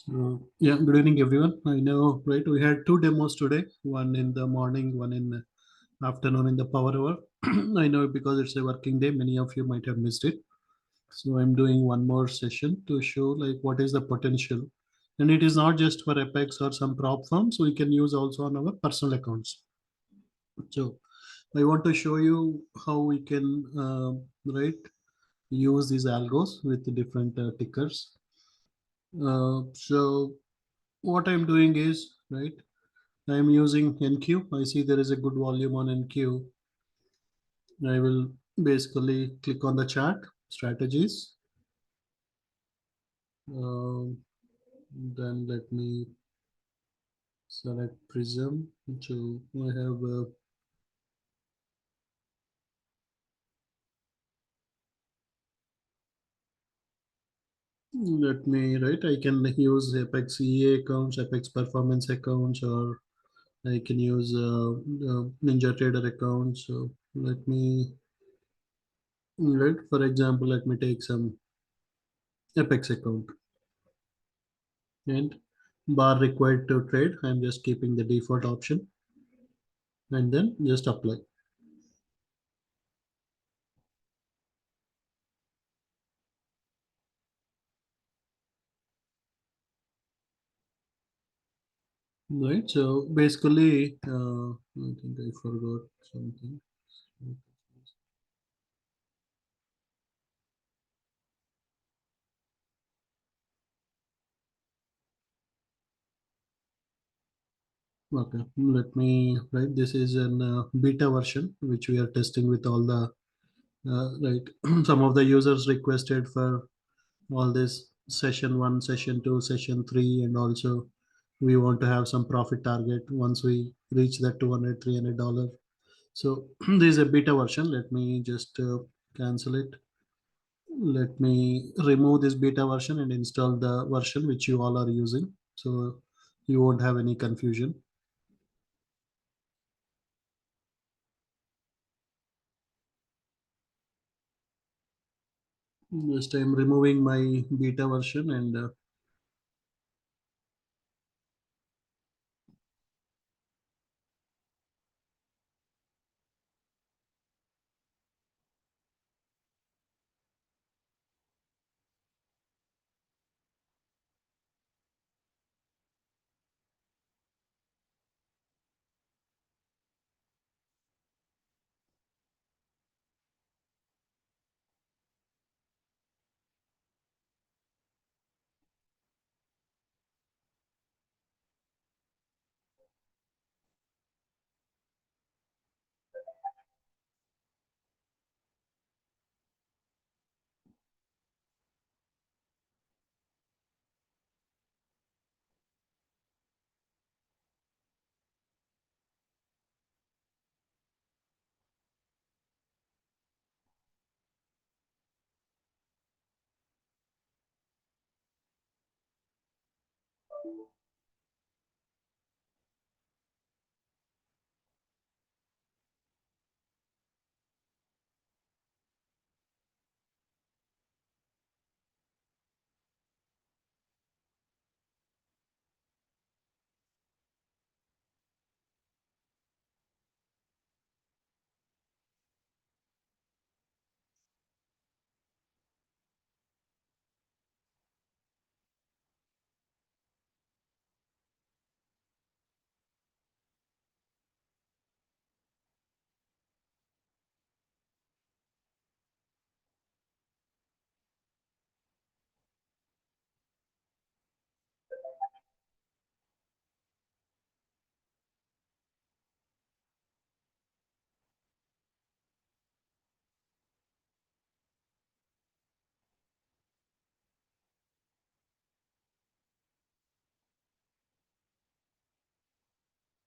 Yeah, good evening, everyone. I know, right? We had two demos today, one in the morning, one in the afternoon in the power hour. I know because it's a working day, many of you might have missed it. So I'm doing one more session to show like what is the potential. And it is not just for Apex or some prop firms, we can use also on our personal accounts. So I want to show you how we can, right, use these algos with the different tickers. So what I'm doing is, right, I'm using NQ. I see there is a good volume on NQ. I will basically click on the chart, strategies. Um, then let me select Prism. So I have, let me, right, I can use Apex EA accounts, Apex Performance accounts, or I can use Ninja Trader accounts. So let me, right, for example, let me take some Apex account. And bar required to trade, I'm just keeping the default option and then just apply. Right, so basically I think I forgot something. Okay, let me, right, this is an beta version which we are testing with all the right. Some of the users requested for all this session 1, session 2, session 3, and also we want to have some profit target once we reach that 200 $300. So this is a beta version. Let me just cancel it. Let me remove this beta version and install the version which you all are using. So you won't have any confusion. Just I'm removing my beta version and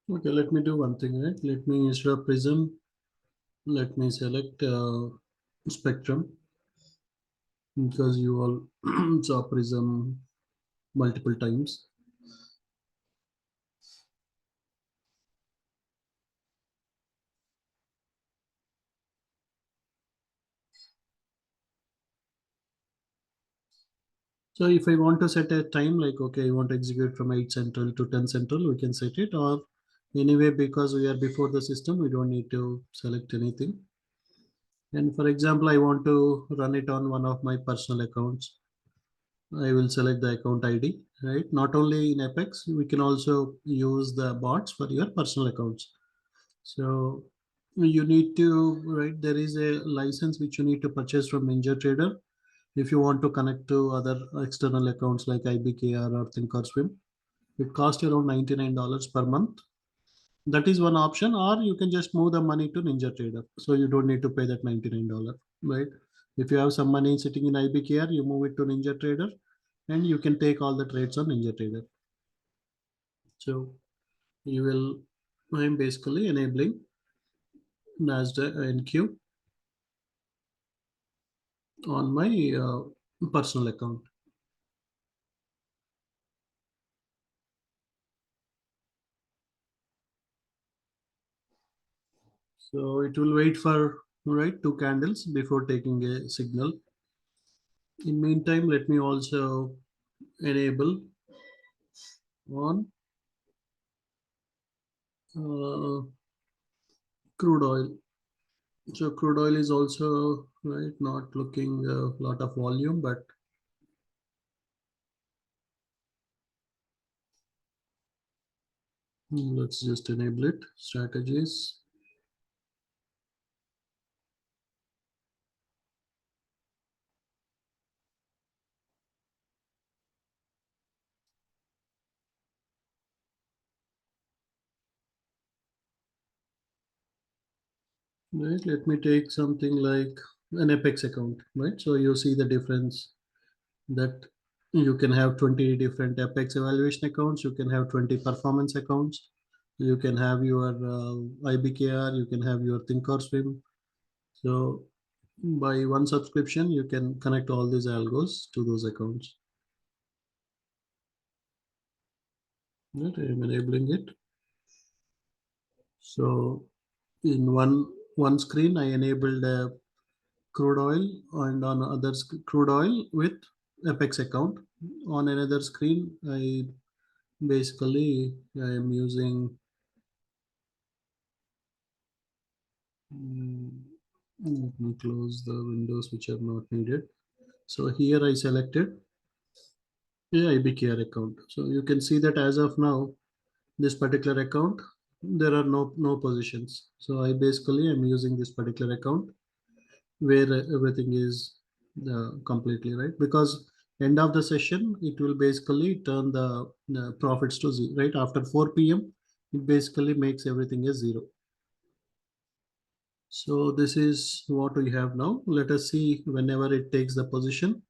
okay, let me do one thing, right? Let me instead of prism, let me select spectrum because you all saw prism multiple times. So if I want to set a time, like, okay, I want to execute from 8 central to 10 central, we can set it. Or anyway, because we are before the system, we don't need to select anything. And for example, I want to run it on one of my personal accounts. I will select the account ID, right? Not only in Apex, we can also use the bots for your personal accounts. So you need to, right? There is a license which you need to purchase from NinjaTrader if you want to connect to other external accounts like IBKR or Thinkorswim. It costs around $99 per month. That is one option, or you can just move the money to NinjaTrader. So you don't need to pay that $99, right? If you have some money sitting in IBKR, you move it to NinjaTrader and you can take all the trades on NinjaTrader. So you will, I'm basically enabling NASDAQ NQ on my personal account. So it will wait for, right, two candles before taking a signal. In meantime, let me also enable on uh, crude oil. So crude oil is also, right, not looking a lot of volume, but let's just enable it. Strategies. Right, let me take something like an Apex account, right? So you see the difference that you can have 20 different Apex evaluation accounts, you can have 20 performance accounts, you can have your IBKR, you can have your Thinkorswim. So by one subscription, you can connect all these algos to those accounts. Right, I am enabling it. So in one screen, I enabled crude oil, and on other crude oil with Apex account. On another screen, I basically I am using. mm, Let me close the windows which are not needed. So here I selected a IBKR account. So you can see that as of now, this particular account, there are no positions. So I basically am using this particular account where everything is completely right, because end of the session it will basically turn the profits to zero, right? After 4 p.m. it basically makes everything as zero. So this is what we have now. Let us see whenever it takes the position.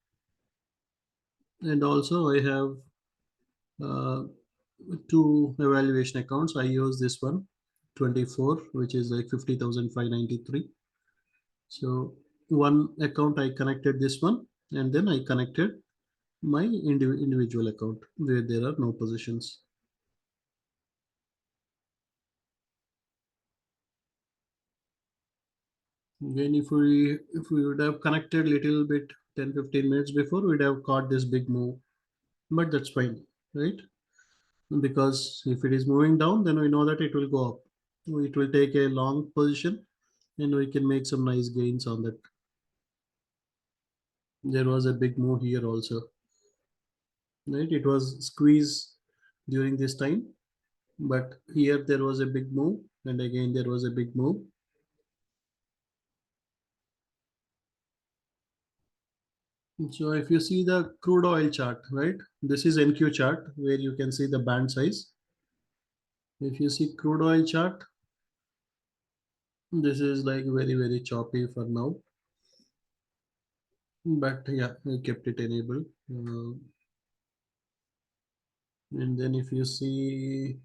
And also I have uh, two evaluation accounts. I use this one 24, which is like 50,593. So one account I connected this one, and then I connected my individual account where there are no positions. Then if we would have connected little bit 10-15 minutes before, we'd have caught this big move. But that's fine, right? Because if it is moving down, then we know that it will go up. It will take a long position and we can make some nice gains on that. There was a big move here also, right? It was squeeze during this time, but here there was a big move, and again there was a big move. So if you see the crude oil chart, right? This is NQ chart where you can see the band size. If you see crude oil chart, this is like very choppy for now. But yeah, I kept it enabled. And then if you see,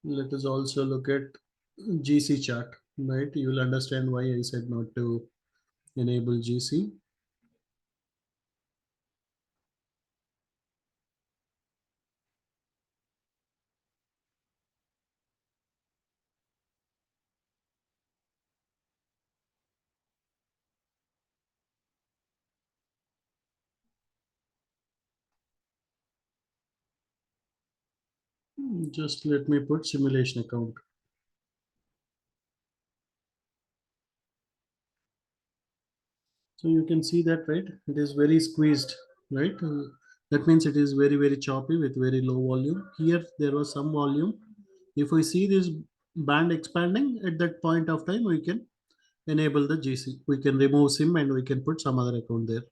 let us also look at GC chart, right? You will understand why I said not to enable GC. Just let me put simulation account. So you can see that, right? It is very squeezed, right? That means it is very, very choppy with very low volume. Here, there was some volume. If we see this band expanding at that point of time, we can enable the GC. We can remove SIM and we can put some other account there.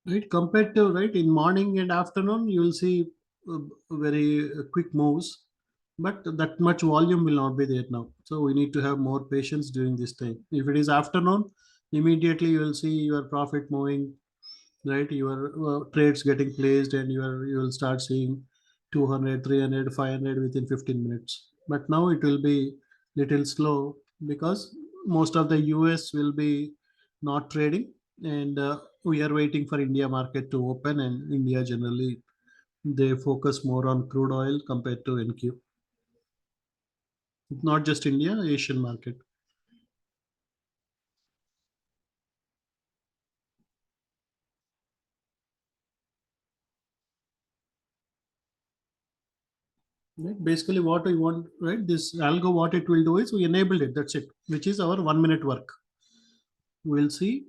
Right, compared to right in morning and afternoon, you will see uh, very quick moves, but that much volume will not be there now. So we need to have more patience during this time. If it is afternoon, immediately you will see your profit moving, right? Your trades getting placed, and you will start seeing 200, 300, 500 within 15 minutes. But now it will be little slow because most of the US will be not trading, and we are waiting for India market to open, and India generally they focus more on crude oil compared to NQ. Not just India, Asian market. Right? Basically, what we want, right? This algo, what it will do is we enabled it. That's it, which is our 1 minute work. We'll see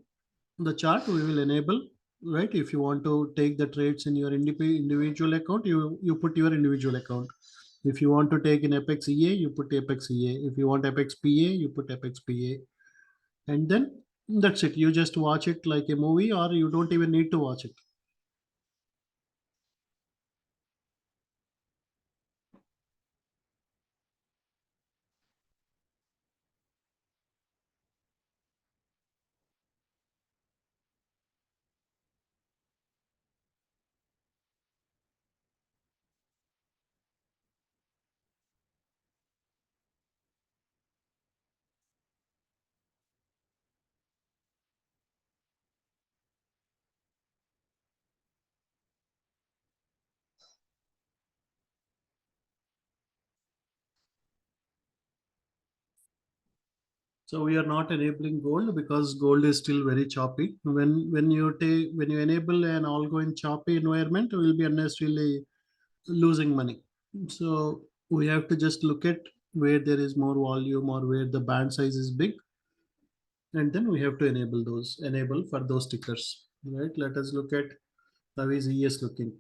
the chart. We will enable, right? If you want to take the trades in your individual account, you put your individual account. If you want to take in Apex EA, you put Apex EA. If you want Apex PA, you put Apex PA, and then that's it. You just watch it like a movie, or you don't even need to watch it. So we are not enabling gold because gold is still very choppy. When you enable an algo in choppy environment, we will be unnecessarily losing money. So we have to just look at where there is more volume or where the band size is big, and then we have to enable for those tickers. Right? Let us look at how is ES looking.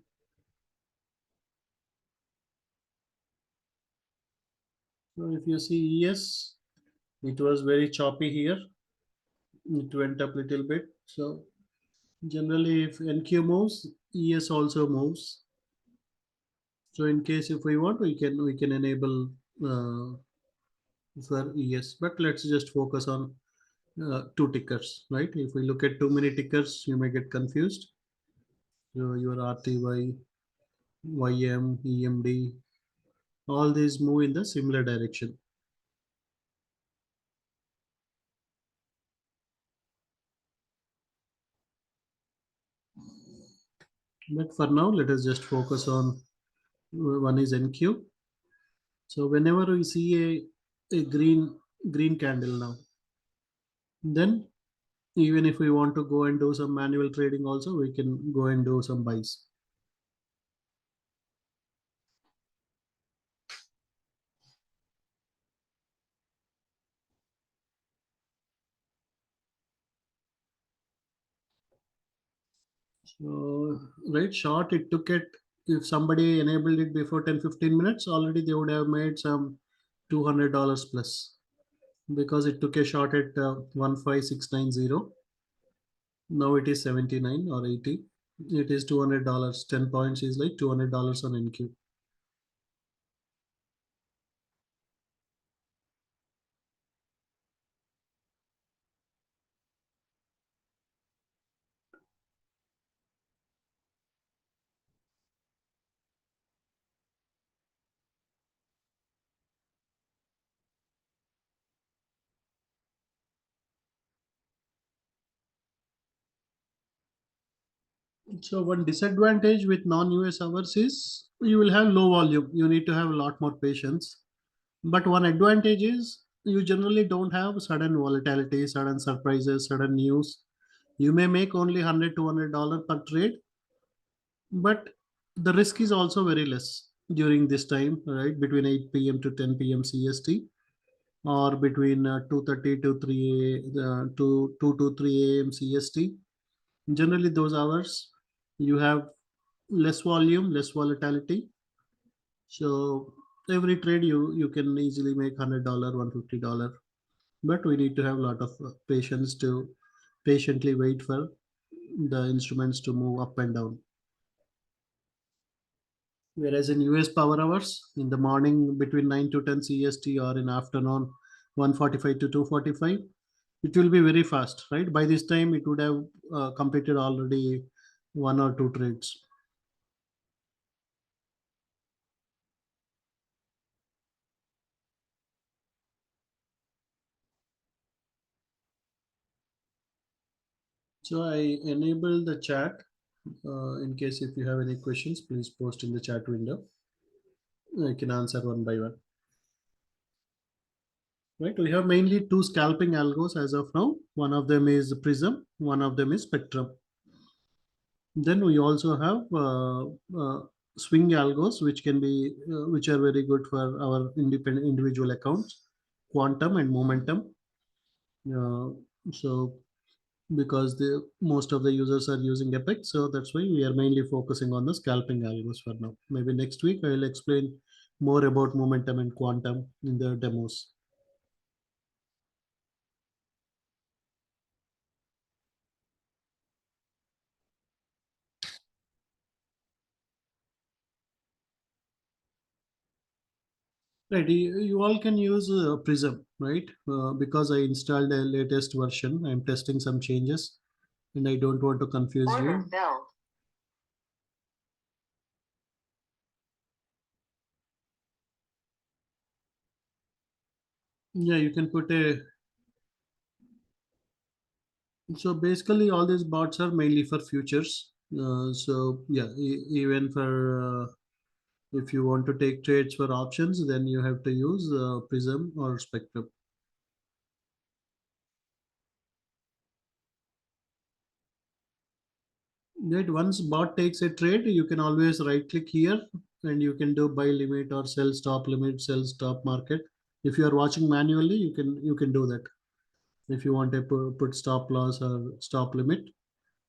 So if you see ES, it was very choppy here. It went up little bit. So generally, if NQ moves, ES also moves. So in case if we want, we can enable for ES. But let's just focus on two tickers, right? If we look at too many tickers, you may get confused. So your RTY, YM, EMD, all these move in the similar direction. But for now, let us just focus on one is NQ. So whenever we see a green candle now, then even if we want to go and do some manual trading also, we can go and do some buys. So, right, short, it took it, if somebody enabled it before 10-15 minutes, already they would have made some $200 plus because it took a shot at 15690. Now it is 79 or 80. It is $200. 10 points is like $200 on NQ. So one disadvantage with non-US hours is you will have low volume. You need to have a lot more patience. But one advantage is you generally don't have sudden volatility, sudden surprises, sudden news. You may make only 100 $200 per trade, but the risk is also very less during this time, right? Between 8 p.m. to 10 p.m. CST, or between 2:30 to 2 to 3 a.m. CST. Generally, those hours you have less volume, less volatility. So every trade you can easily make $100, $150, but we need to have a lot of patience to patiently wait for the instruments to move up and down. Whereas in US power hours, in the morning between 9 to 10 CST, or in afternoon 1:45 to 2:45, it will be very fast, right? By this time, it would have completed already one or two trades. So I enable the chat. In case if you have any questions, please post in the chat window. I can answer one by one. Right, we have mainly two scalping algos as of now. One of them is Prism, one of them is Spectrum. Then we also have swing algos, which can be which are very good for our independent individual accounts, quantum and momentum. Uh, so because the most of the users are using Epic, so that's why we are mainly focusing on the scalping algos for now. Maybe next week I will explain more about momentum and quantum in the demos. Right, you all can use Prism, right? Because I installed a latest version, I'm testing some changes, and I don't want to confuse you. Yeah, you can put a. So basically, all these bots are mainly for futures. So yeah, even for if you want to take trades for options, then you have to use Prism or Spectrum. That once bot takes a trade, you can always right click here and you can do buy limit or sell stop limit, sell stop market. If you are watching manually, you can do that. If you want to put stop loss or stop limit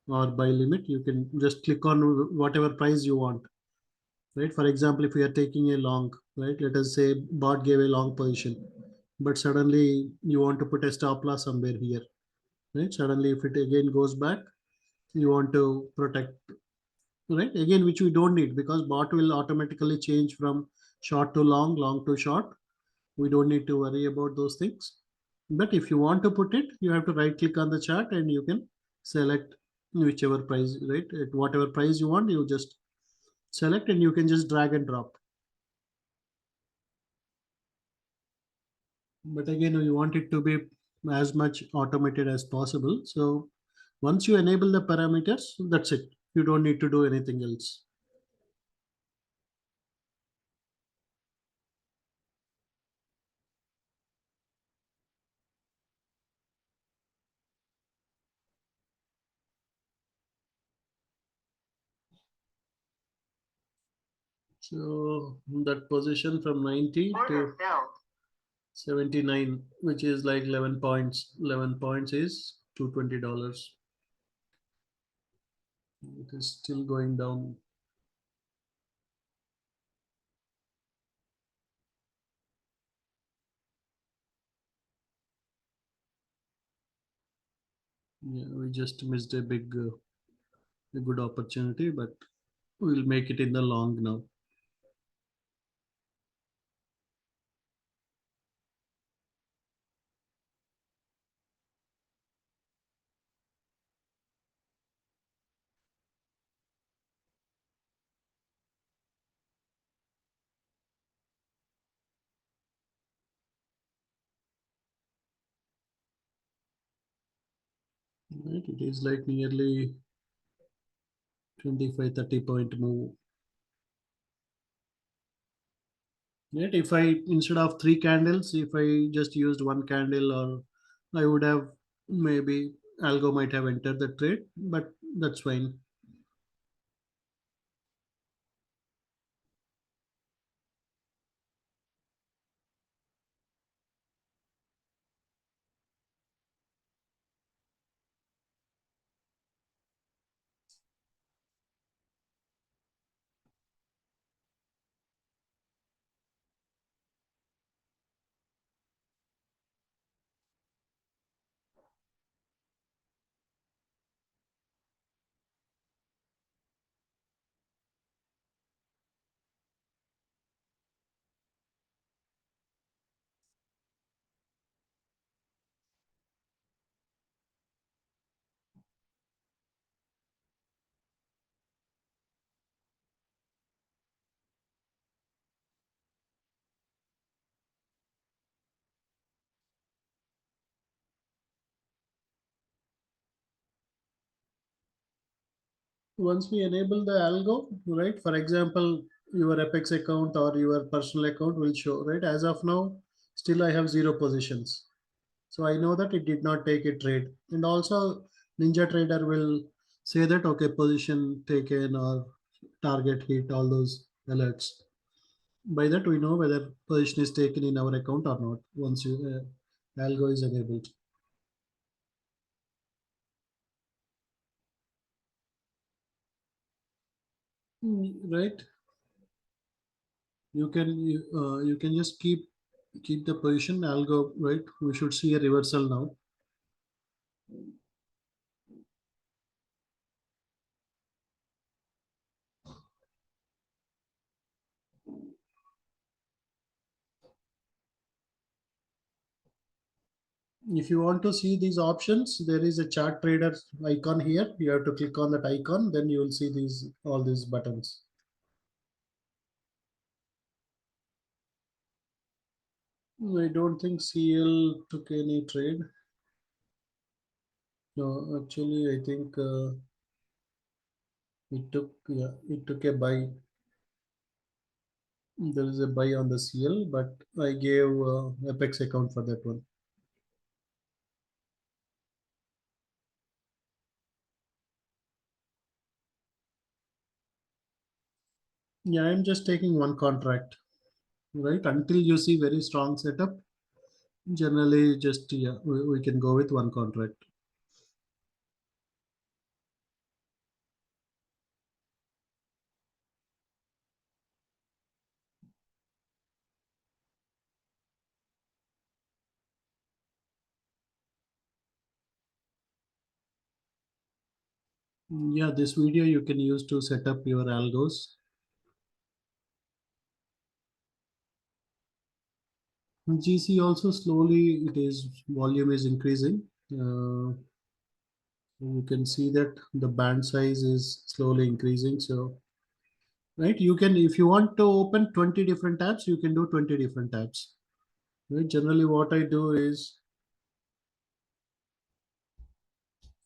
or buy limit, you can just click on whatever price you want. Right? For example, if we are taking a long, right? Let us say bot gave a long position, but suddenly you want to put a stop loss somewhere here. Right? Suddenly, if it again goes back, you want to protect, right, again, which we don't need because bot will automatically change from short to long, long to short. We don't need to worry about those things. But if you want to put it, you have to right click on the chart and you can select whichever price, right, at whatever price you want, you just select and you can just drag and drop. But again, we want it to be as much automated as possible. So once you enable the parameters, that's it, you don't need to do anything else. So that position from 90 to 79, which is like 11 points. 11 points is $220. It is still going down. Yeah, we just missed a good opportunity, but we'll make it in the long now. Right, it is like nearly 25, 30 point move. Right, if I instead of three candles, if I just used one candle, or I would have maybe algo might have entered the trade, but that's fine. Once we enable the algo, right, for example, your apex account or your personal account will show, right, as of now still I have zero positions. So I know that it did not take a trade. And also Ninja Trader will say that, okay, position taken or target hit, all those alerts. By that we know whether position is taken in our account or not once you algo is enabled. Right, you can just keep the position algo, right. We should see a reversal now. If you want to see these options, there is a chart trader icon here. You have to click on that icon, then you will see these all these buttons. I don't think CL took any trade. No, actually I think it took a buy. There is a buy on the CL, but I gave Apex account for that one. Yeah, I'm just taking one contract, right? Until you see very strong setup, generally just, yeah, we can go with one contract. Yeah, this video you can use to set up your algos. GC also slowly it is volume is increasing. You can see that the band size is slowly increasing. So, right, you can, if you want to open 20 different tabs, you can do 20 different tabs. Right, generally what I do is,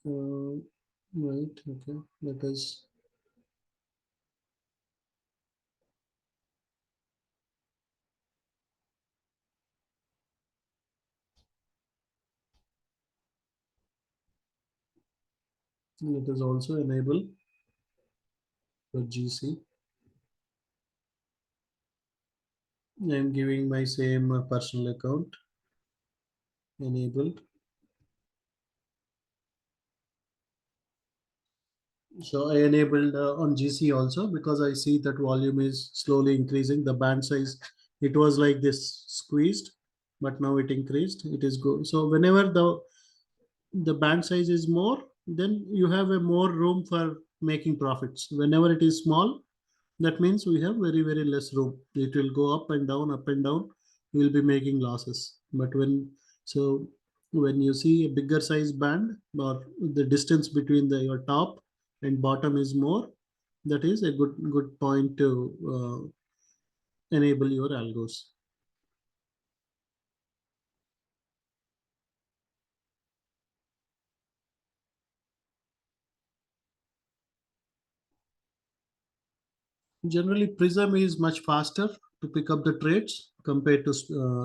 uh, right, okay, let us also enable the GC. I'm giving my same personal account enabled. So I enabled on GC also because I see that volume is slowly increasing. The band size, it was like this squeezed, but now it increased. It is good. So whenever the band size is more, then you have a more room for making profits. Whenever it is small, that means we have very very less room. It will go up and down, up and down. We will be making losses. But so when you see a bigger size band or the distance between your top and bottom is more, that is a good point to enable your algos. Generally, Prism is much faster to pick up the trades compared to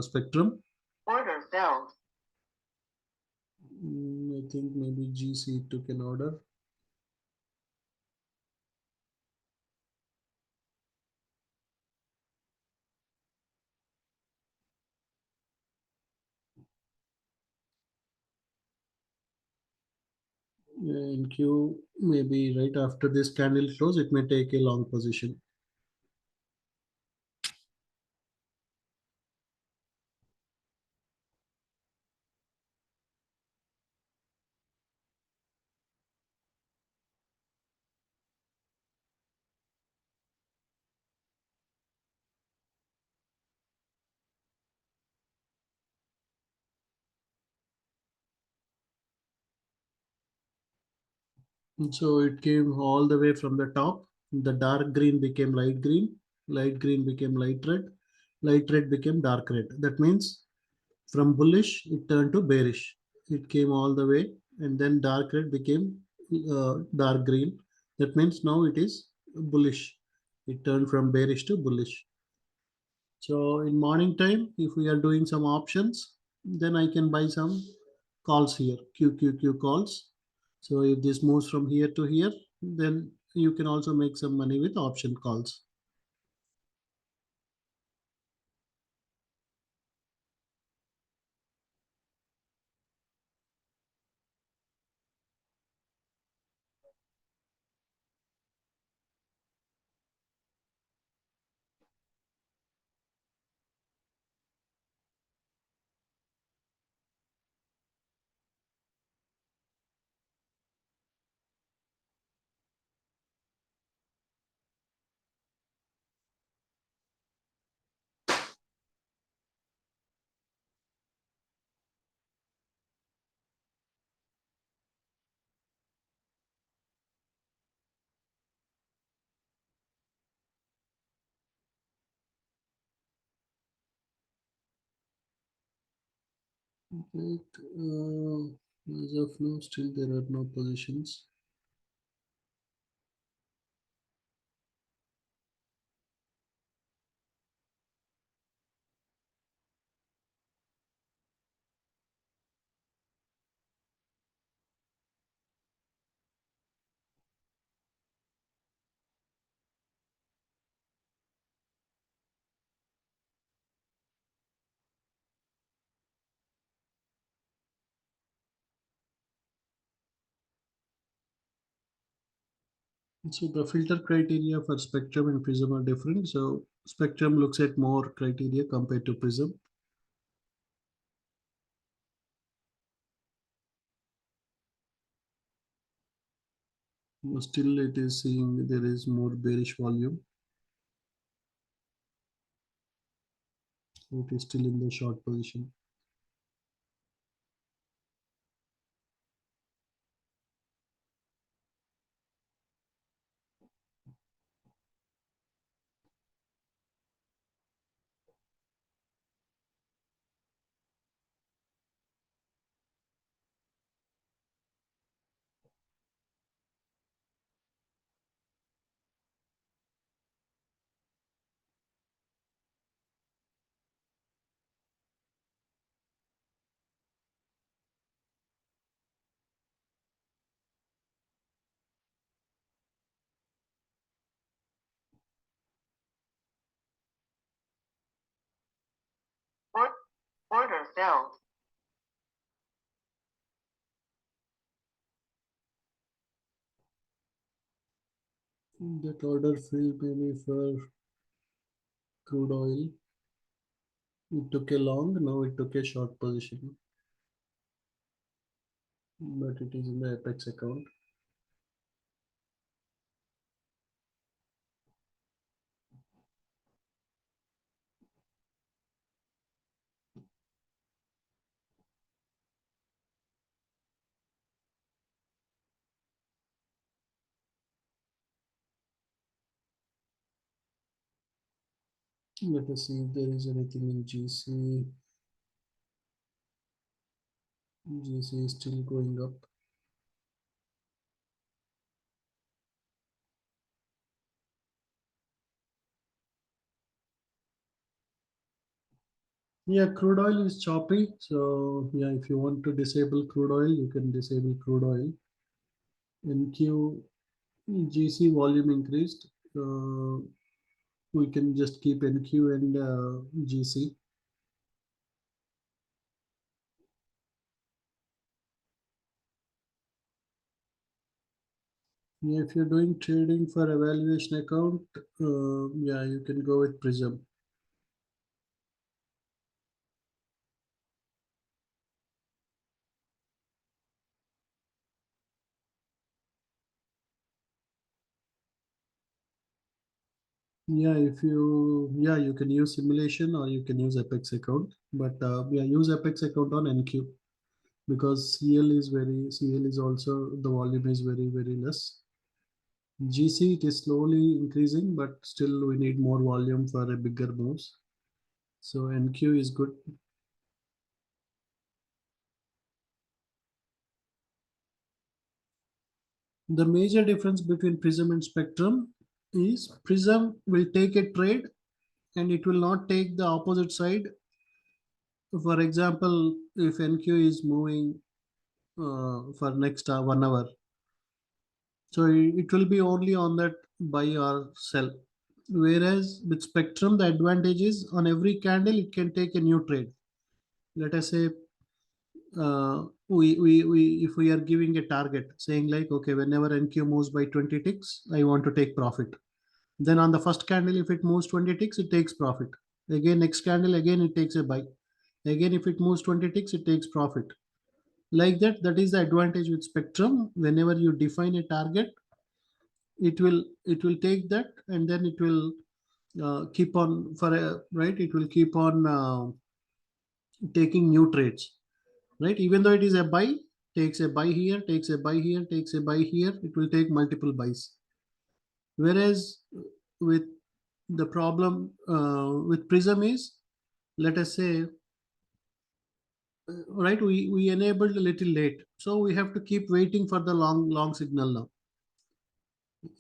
Spectrum. Order filled. think maybe GC took an order. In Q, maybe right after this candle close, it may take a long position. And so it came all the way from the top. The dark green became light green became light red became dark red. That means from bullish, it turned to bearish. It came all the way, and then dark red became dark green. That means now it is bullish. It turned from bearish to bullish. So in morning time, if we are doing some options, then I can buy some calls here, QQQ calls. So if this moves from here to here, then you can also make some money with option calls. Right. As of now, still there are no positions. So the filter criteria for Spectrum and Prism are different. So Spectrum looks at more criteria compared to Prism. Still, it is seeing there is more bearish volume. It is still in the short position. Order filled. That order filled maybe for crude oil. It took a long, now it took a short position, but it is in the Apex account. Let us see if there is anything in GC. GC is still going up. Yeah, crude oil is choppy. So yeah, if you want to disable crude oil, you can disable crude oil. NQ GC volume increased. We can just keep NQ and GC. Yeah, if you're doing trading for evaluation account, yeah, you can go with Prism. Yeah, you can use simulation or you can use Apex account. But yeah, use Apex account on NQ because CL is also the volume is very less. GC it is slowly increasing, but still we need more volume for a bigger moves. So NQ is good. The major difference between Prism and Spectrum is Prism will take a trade and it will not take the opposite side. For example, if NQ is moving for next 1 hour, so it will be only on that buy or sell. Whereas with Spectrum, the advantage is on every candle it can take a new trade. Let us say we if we are giving a target saying like okay whenever NQ moves by 20 ticks I want to take profit, then on the first candle if it moves 20 ticks it takes profit, again next candle again it takes a buy, again if it moves 20 ticks it takes profit, like that. That is the advantage with Spectrum. Whenever you define a target it will take that and then it will keep on for a right, it will keep on taking new trades, right? Even though it is a buy, takes a buy here, takes a buy here, takes a buy here, it will take multiple buys. Whereas with the problem with Prism is, let us say, right, we enabled a little late, so we have to keep waiting for the long signal now.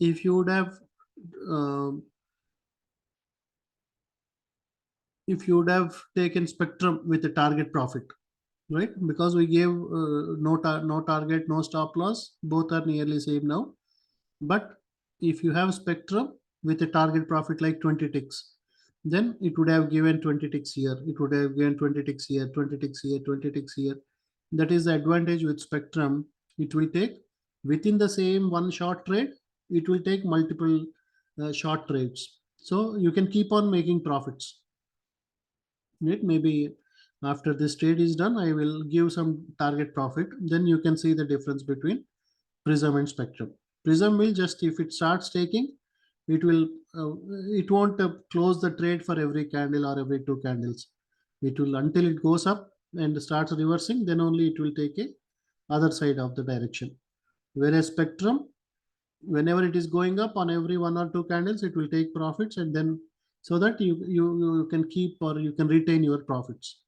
If you would have um if you would have taken Spectrum with a target profit, right? Because we gave no target, no stop loss, both are nearly same now. But if you have Spectrum with a target profit like 20 ticks, then it would have given 20 ticks here, it would have given 20 ticks here, 20 ticks here, 20 ticks here. That is the advantage with Spectrum. It will take within the same one short trade, it will take multiple short trades. So you can keep on making profits. Right? Maybe after this trade is done, I will give some target profit. Then you can see the difference between Prism and Spectrum. Prism will just if it starts taking, it will it won't close the trade for every candle or every two candles. It will until it goes up and starts reversing, then only it will take a other side of the direction. Whereas Spectrum, whenever it is going up on every one or two candles, it will take profits and then so that you can keep or you can retain your profits.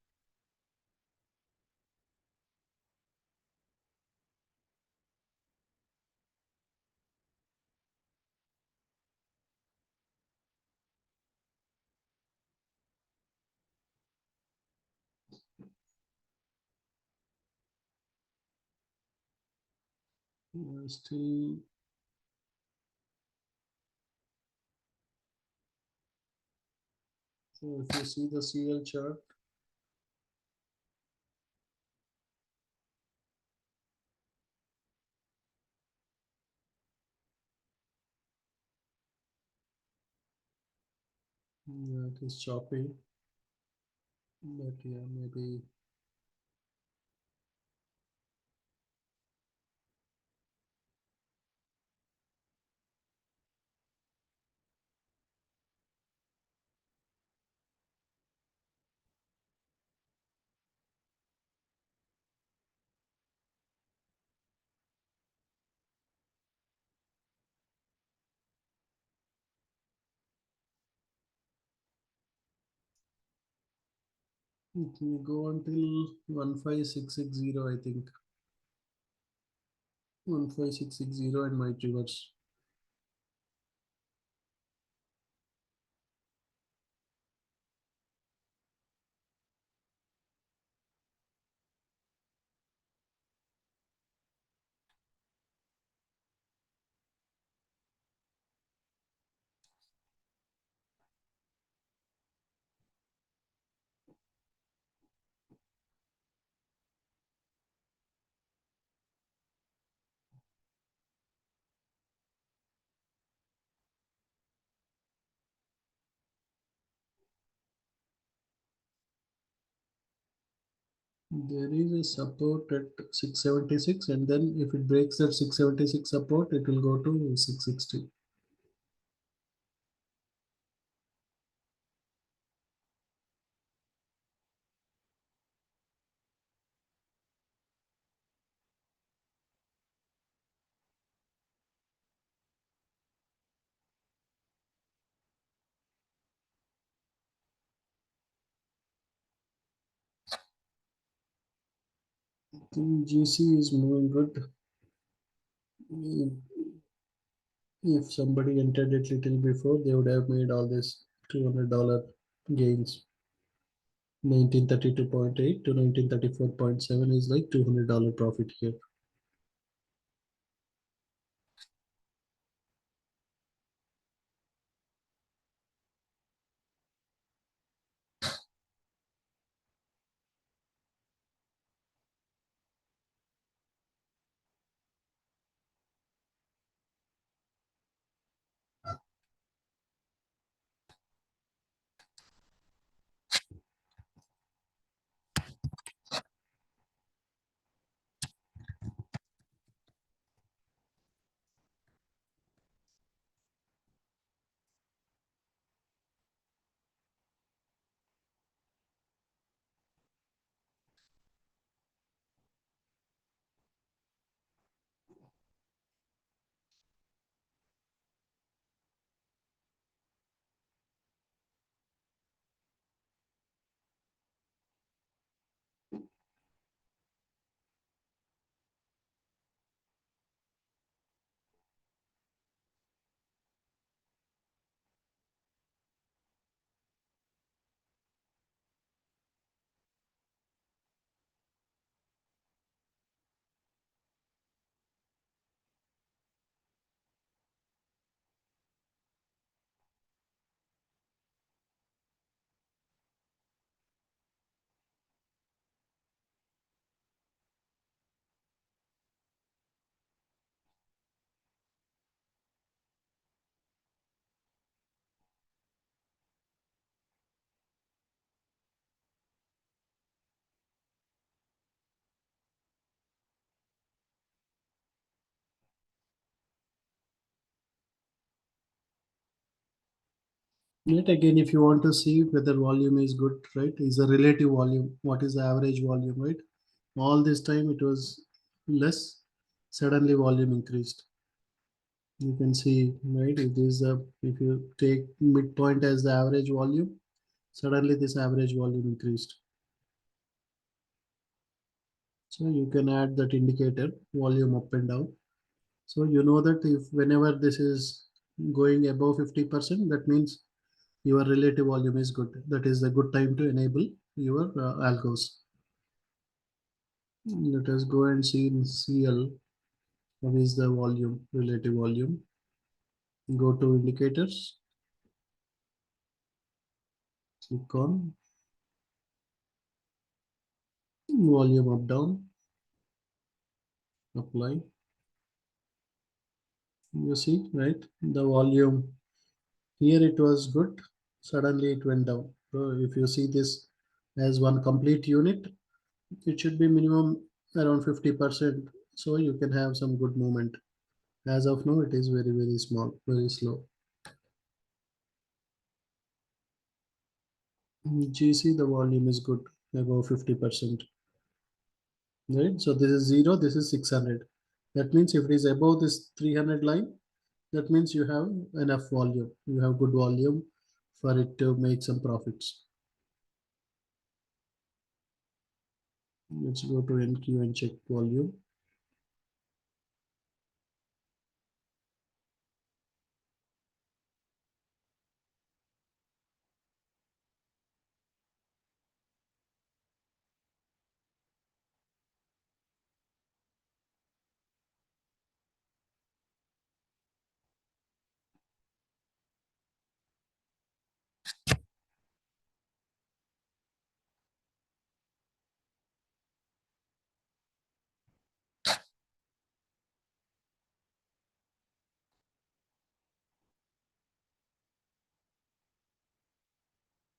Still, so if you see the CL chart, yeah, it is choppy. But yeah, maybe it may go until 15660, I think. 15660 and might reverse. There is a support at 676, and then if it breaks that 676 support, it will go to 660. I think GC is moving good. If somebody entered it little before, they would have made all this $200 gains. 1932.8 to 1934.7 is like $200 profit here. Yet again, if you want to see whether volume is good, right, is a relative volume. What is the average volume, right? All this time it was less. Suddenly volume increased. You can see, right? If this if you take midpoint as the average volume, suddenly this average volume increased. So you can add that indicator volume up and down. So you know that if whenever this is going above 50%, that means your relative volume is good. That is a good time to enable your algos. Let us go and see in CL what is the volume, relative volume. Go to indicators, click on volume up down, apply. You see, right? The volume here it was good, suddenly it went down. So if you see this as one complete unit, it should be minimum around 50%. So you can have some good movement. As of now, it is very, very small, very slow. GC, the volume is good, above 50%. Right? So this is 0, this is 600. That means if it is above this 300 line, that means you have enough volume. You have good volume for it to make some profits. Let's go to NQ and check volume.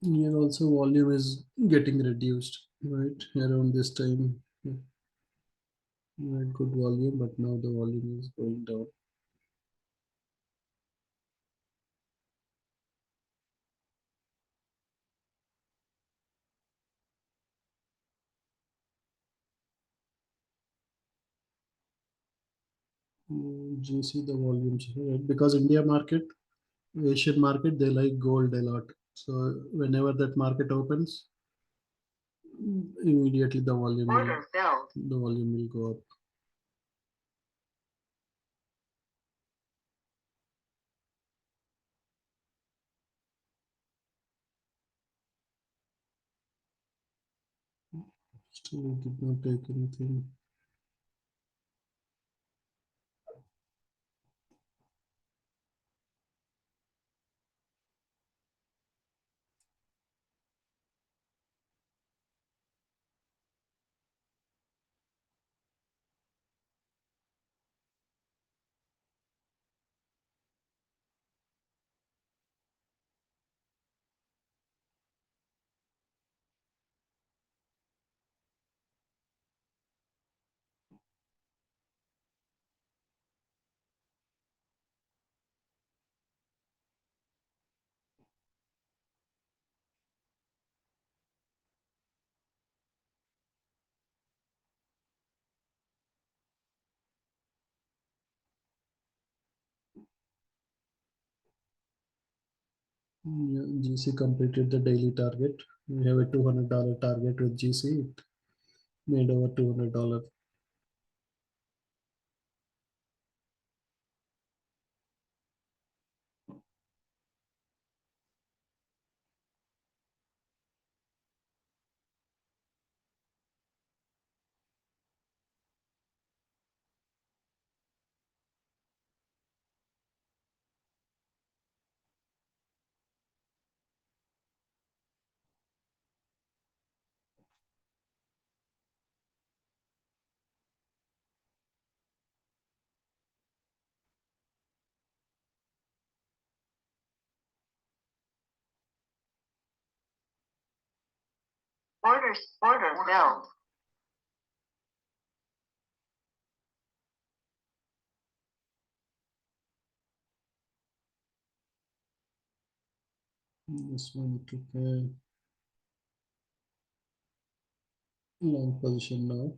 Here also volume is getting reduced. right around this time. We had good volume, but now the volume is going down. GC the volumes, right? Because India market, Asian market, they like gold a lot. So whenever that market opens, immediately the volume will go up. Still it did not take anything. Yeah, GC completed the daily target. We have a $200 target with GC. It made over $200. Filled. This one took a long position now.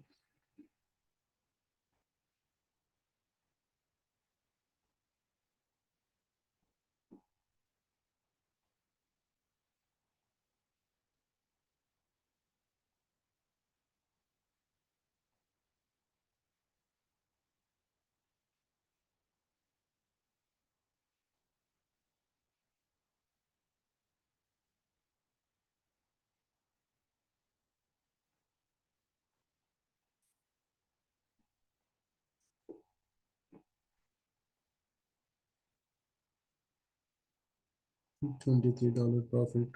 23 profit.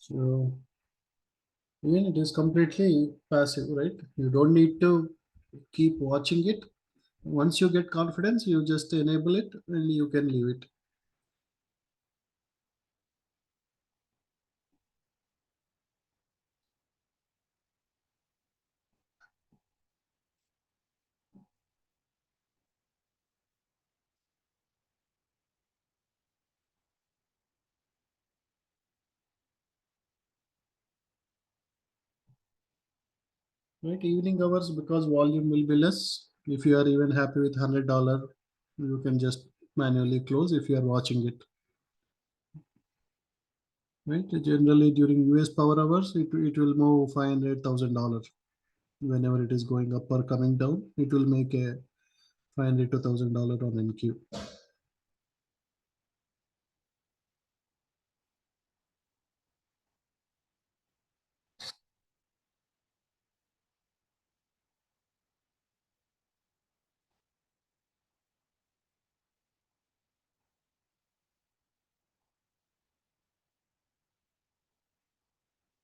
So again, it is completely passive, right? You don't need to keep watching it. Once you get confidence, you just enable it and you can leave it. Right? Evening hours, because volume will be less. If you are even happy with $100, you can just manually close if you are watching it. right? Generally during US power hours, it will move $500,000. Whenever it is going up or coming down, it will make a 500 to $1,000 on NQ.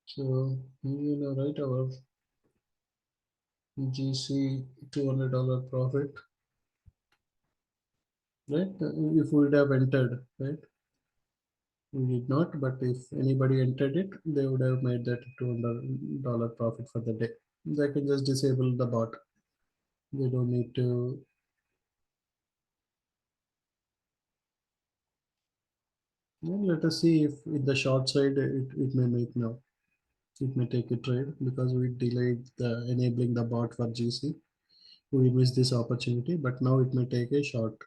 So right, our GC $200 profit, right? If we would have entered, right? We did not, but if anybody entered it, they would have made that $200 profit for the day. They can just disable the bot. They don't need to. Well, let us see if in the short side it may make now. It may take a trade because we delayed the enabling the bot for GC. We missed this opportunity, but now it may take a short.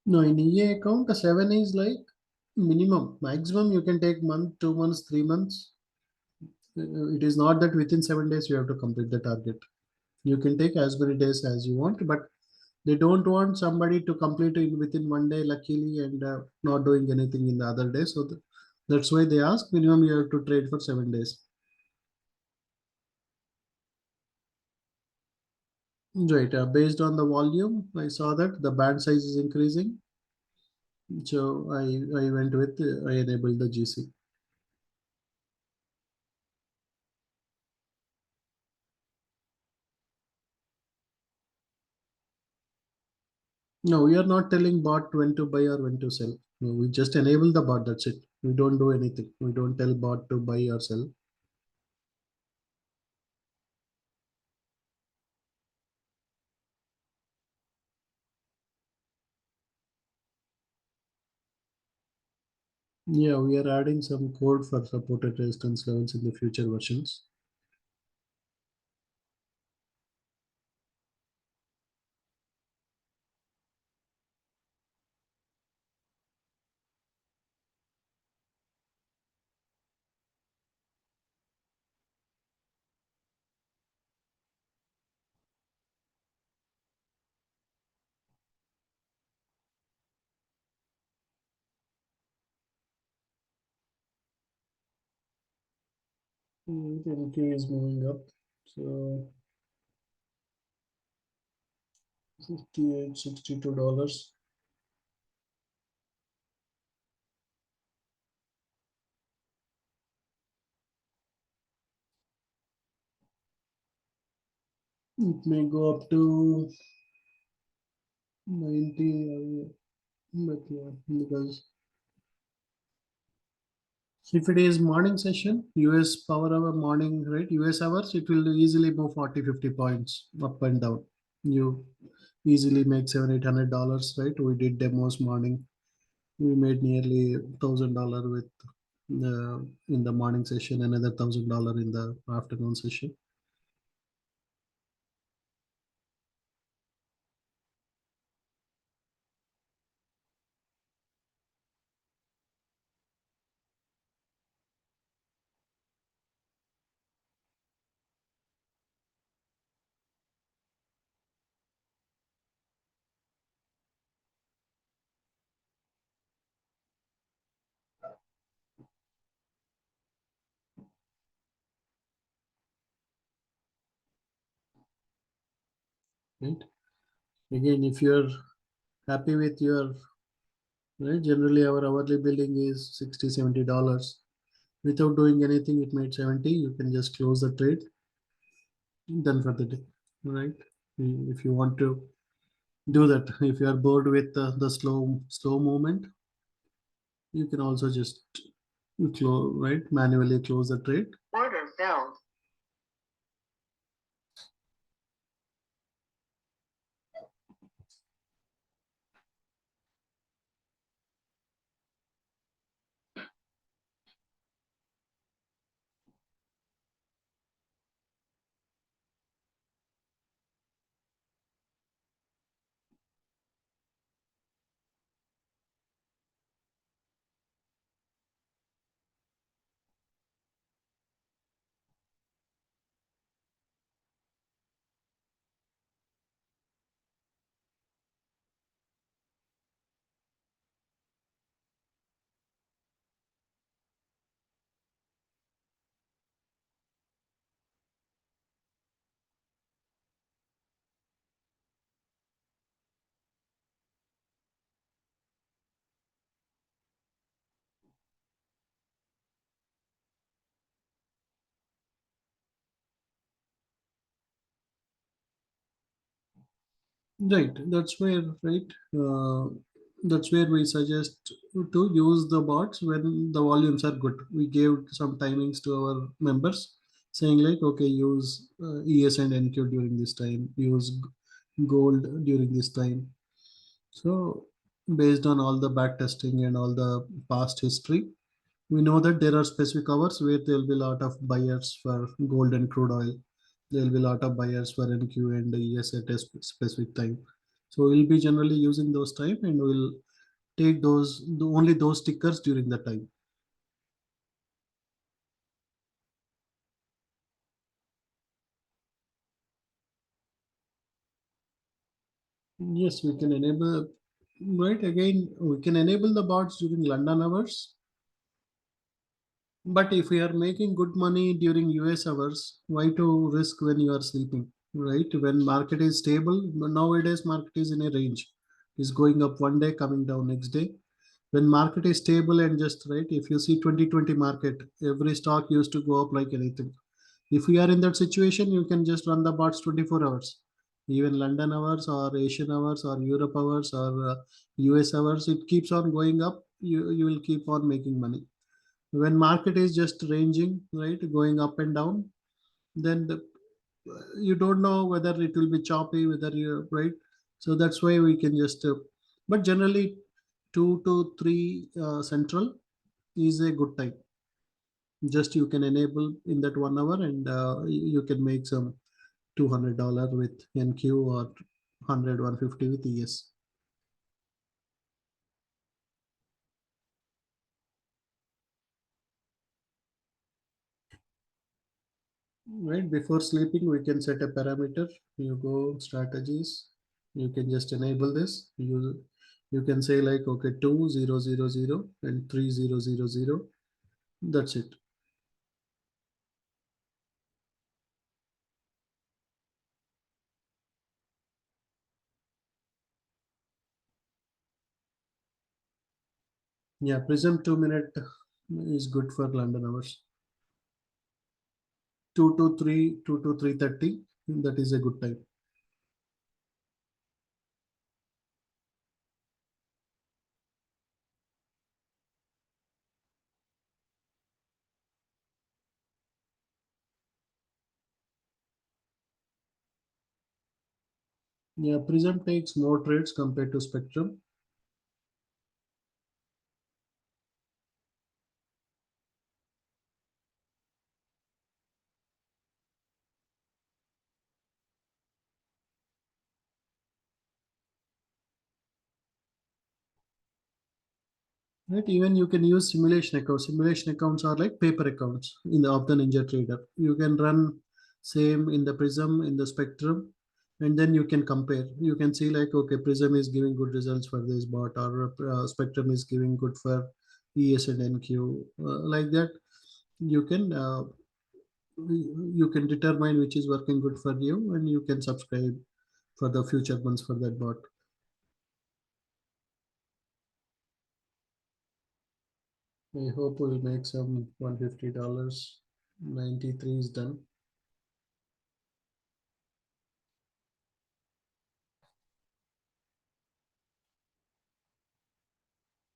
No, in EA account, the 7 is like minimum. Maximum you can take month, 2 months, 3 months. It is not that within 7 days you have to complete the target. You can take as many days as you want, but they don't want somebody to complete it within one day, luckily, and not doing anything in the other day. So that's why they ask minimum you have to trade for 7 days. Right. Based on the volume, I saw that the band size is increasing. So I went with, I enabled the GC. No, we are not telling bot when to buy or when to sell. No, we just enable the bot. That's it. We don't do anything. We don't tell bot to buy or sell. Yeah, we are adding some code for supported resistance levels in the future versions. The NQ is moving up. So $58, $62. It may go up to 90, but yeah, because if it is morning session, US power hour morning, right? US hours, it will easily move 40, 50 points up and down. You easily make seven, $800, right? We did demos morning. We made nearly $1,000 with in the morning session, another $1,000 in the afternoon session. right? Again, if you're happy with your, right, generally our hourly billing is 60 $70. Without doing anything, it made 70. You can just close the trade, done for the day, right? If you want to do that, if you are bored with the slow movement, you can also just close, right, manually close the trade. Order filled. Right, that's where we suggest to use the bots when the volumes are good. We gave some timings to our members saying like, okay, use ES and NQ during this time, use gold during this time. So based on all the back testing and all the past history, we know that there are specific hours where there will be a lot of buyers for gold and crude oil. There will be a lot of buyers for NQ and ES at a specific time. So we'll be generally using those time and we'll take only those stickers during the time. Yes, we can enable, right, again, we can enable the bots during London hours. But if we are making good money during US hours, why to risk when you are sleeping, right? When market is stable, nowadays market is in a range, is going up one day, coming down next day. When market is stable and just right, if you see 2020 market, every stock used to go up like anything. If we are in that situation, you can just run the bots 24 hours. Even London hours or Asian hours or Europe hours or US hours, it keeps on going up. You will keep on making money when market is just ranging, right, going up and down, then you don't know whether it will be choppy, whether you, right. So that's why we can just but generally 2 to 3 central is a good time. Just you can enable in that 1 hour and you can make some $200 with NQ or 100 150 with ES. Right before sleeping, we can set a parameter. You go strategies. You can just enable this. You can say like okay 2000 and 3000. That's it. Yeah, Prism 2 minute is good for London hours. 2 to 3 That is a good time. Yeah, Prism takes more trades compared to Spectrum. Right, even you can use simulation accounts. Simulation accounts are like paper accounts in the of the Ninja Trader. You can run same in the Prism, in the Spectrum, and then you can compare. You can see like okay, Prism is giving good results for this bot, or Spectrum is giving good for ES and NQ. Like that, you can you can determine which is working good for you, and you can subscribe for the future months for that bot. I hope we'll make some $150. 93 is done.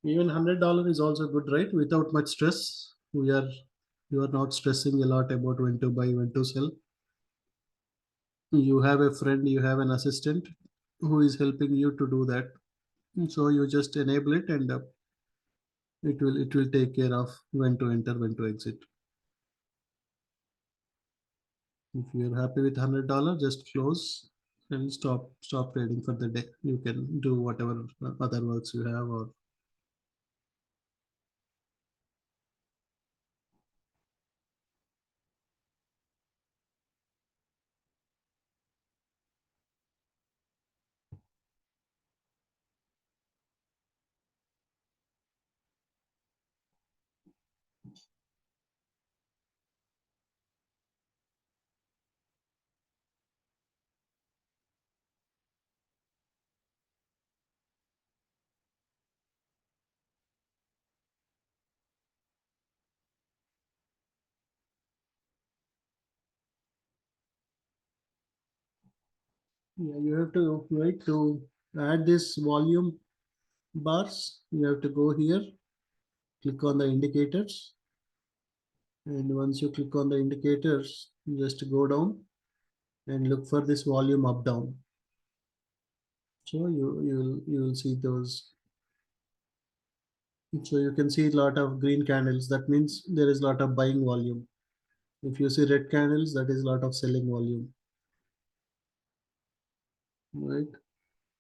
Even $100 is also good, right? Without much stress. You are not stressing a lot about when to buy, when to sell. You have a friend, you have an assistant who is helping you to do that. So you just enable it, and it will take care of when to enter, when to exit. If you're happy with $100, just close and stop trading for the day. You can do whatever other works you have, or yeah, you have to wait to add this volume bars. You have to go here, click on the indicators, and once you click on the indicators, just go down and look for this volume up down. So you will see those. So you can see a lot of green candles. That means there is a lot of buying volume. If you see red candles, that is a lot of selling volume. Right?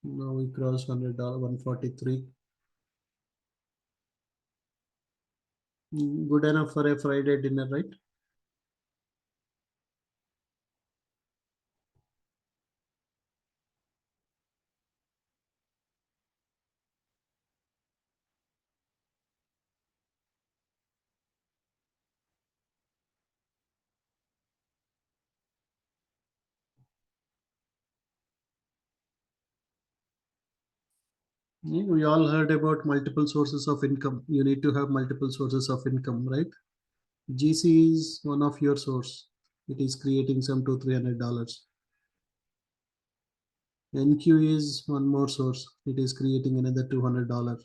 Now we cross $100, 143. Good enough for a Friday dinner, right? Yeah, we all heard about multiple sources of income. You need to have multiple sources of income, right? GC is one of your source. It is creating some $200-300. NQ is one more source. It is creating another $200.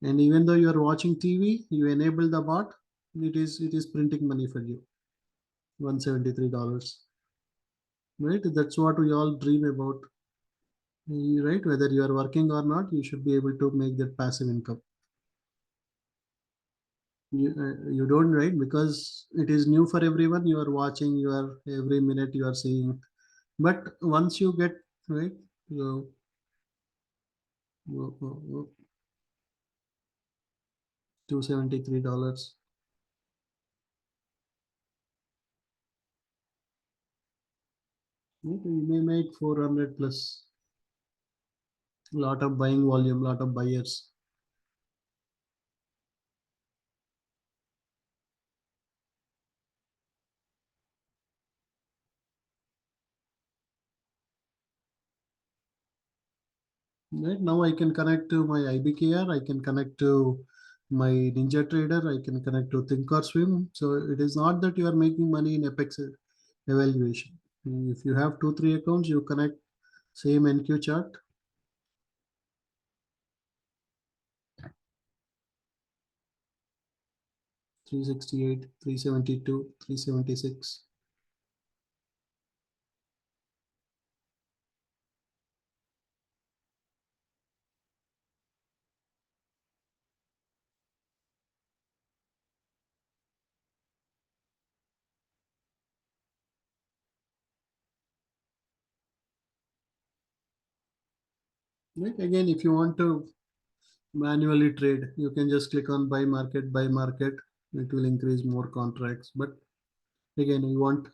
And even though you are watching TV, you enable the bot. It is printing money for you. $173. Right? That's what we all dream about. Right? Whether you are working or not, you should be able to make that passive income. You don't, right? Because it is new for everyone. You are watching. You are every minute you are seeing. But once you get right, so $273. You may make 400 plus. Lot of buying volume, lot of buyers. Right now, I can connect to my IBKR. I can connect to my Ninja Trader. I can connect to Think or Swim. So it is not that you are making money in Apex evaluation. If you have two, three accounts, you connect same NQ chart. 368, 372, 376. Right. Again, if you want to manually trade, you can just click on buy market. It will increase more contracts. But again, we want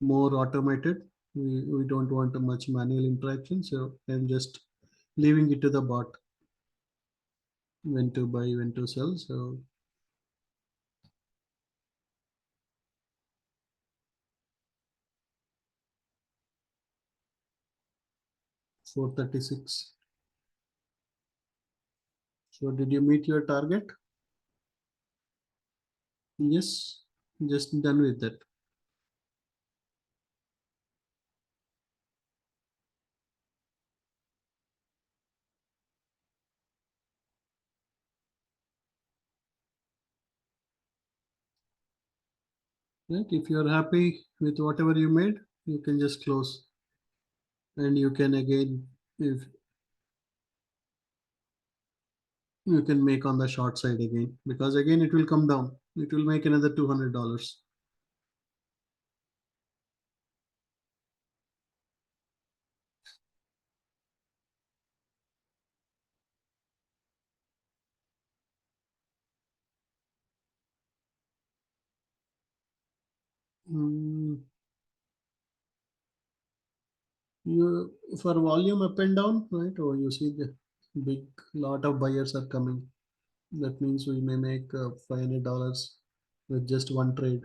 more automated. We don't want much manual interaction. So I'm just leaving it to the bot when to buy, when to sell. So 436. So did you meet your target? Yes, just done with that. Right? If you're happy with whatever you made, you can just close, and you can again, if you can make on the short side again, because again it will come down. It will make another $200. Mm, you for volume up and down, right? Or you see the big lot of buyers are coming. That means we may make $500 with just one trade.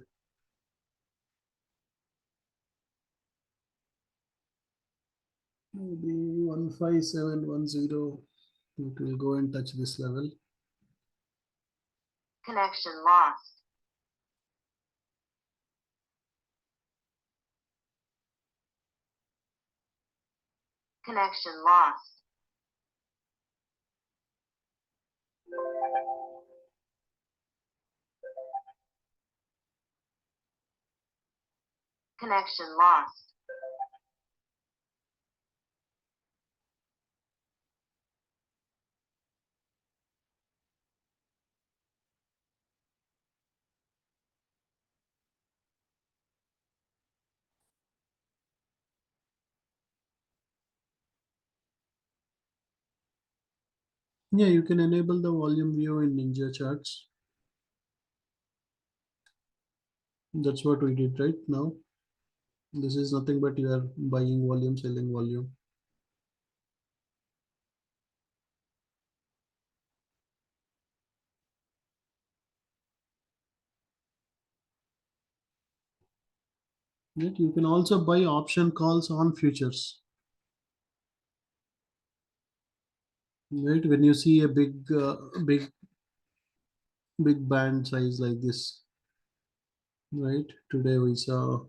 Maybe 15710. It will go and touch this level. Connection lost. Connection lost. Connection lost. Yeah, you can enable the volume view in Ninja charts. That's what we did right now. This is nothing but you are buying volume, selling volume. Right? You can also buy option calls on futures. Right? When you see a big band size like this, right? Today we saw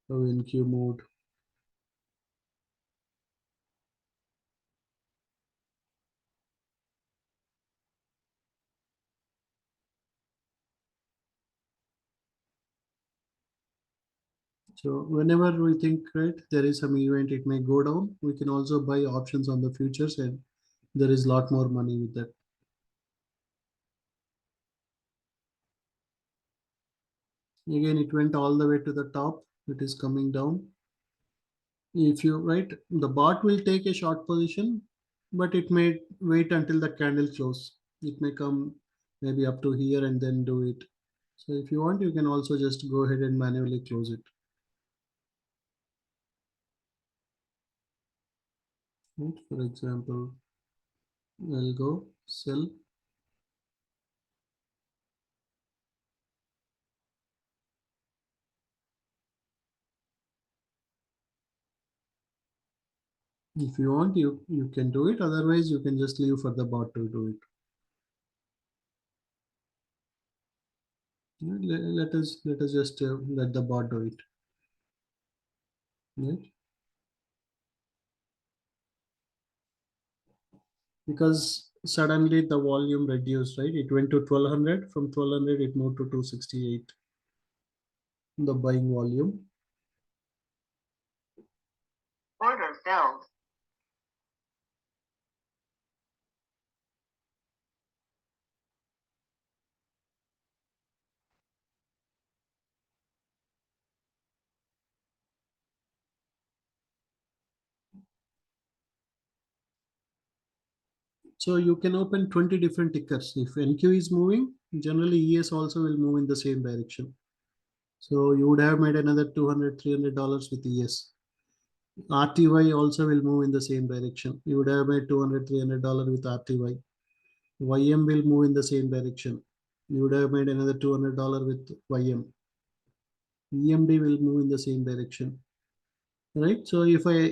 a NQ mode. So whenever we think, right, there is some event, it may go down. We can also buy options on the futures, and there is a lot more money with that. Again, it went all the way to the top. It is coming down. If you right, the bot will take a short position, but it may wait until the candle close. It may come maybe up to here and then do it. So if you want, you can also just go ahead and manually close it. Right? For example, I'll go sell. If you want, you can do it. Otherwise, you can just leave for the bot to do it. Right? Let us just let the bot do it. Right? Because suddenly the volume reduced, right? It went to 1200. From 1200, it moved to 268. The buying volume. Order filled. So you can open 20 different tickers. If NQ is moving, generally ES also will move in the same direction. So you would have made another 200, $300 with ES. RTY also will move in the same direction. You would have made 200, $300 with RTY. YM will move in the same direction. You would have made another $200 with YM. EMD will move in the same direction. Right? So if I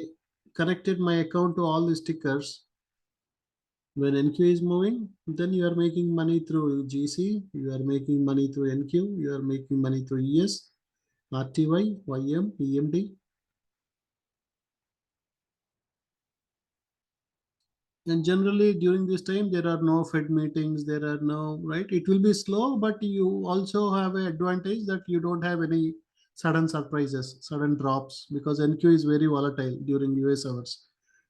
connected my account to all the stickers. When NQ is moving, then you are making money through GC, you are making money through NQ, you are making money through ES, RTY, YM, EMD. And generally during this time, there are no Fed meetings, there are no, right? It will be slow, but you also have an advantage that you don't have any sudden surprises, sudden drops, because NQ is very volatile during US hours.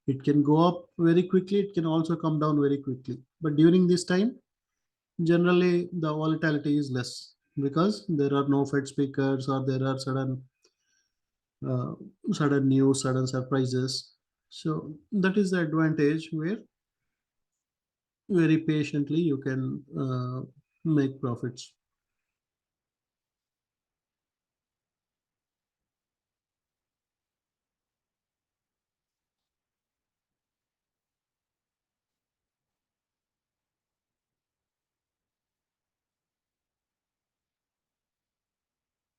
It can go up very quickly, it can also come down very quickly. But during this time, generally the volatility is less because there are no Fed speakers or there are uh, sudden news, sudden surprises. So that is the advantage where very patiently you can make profits.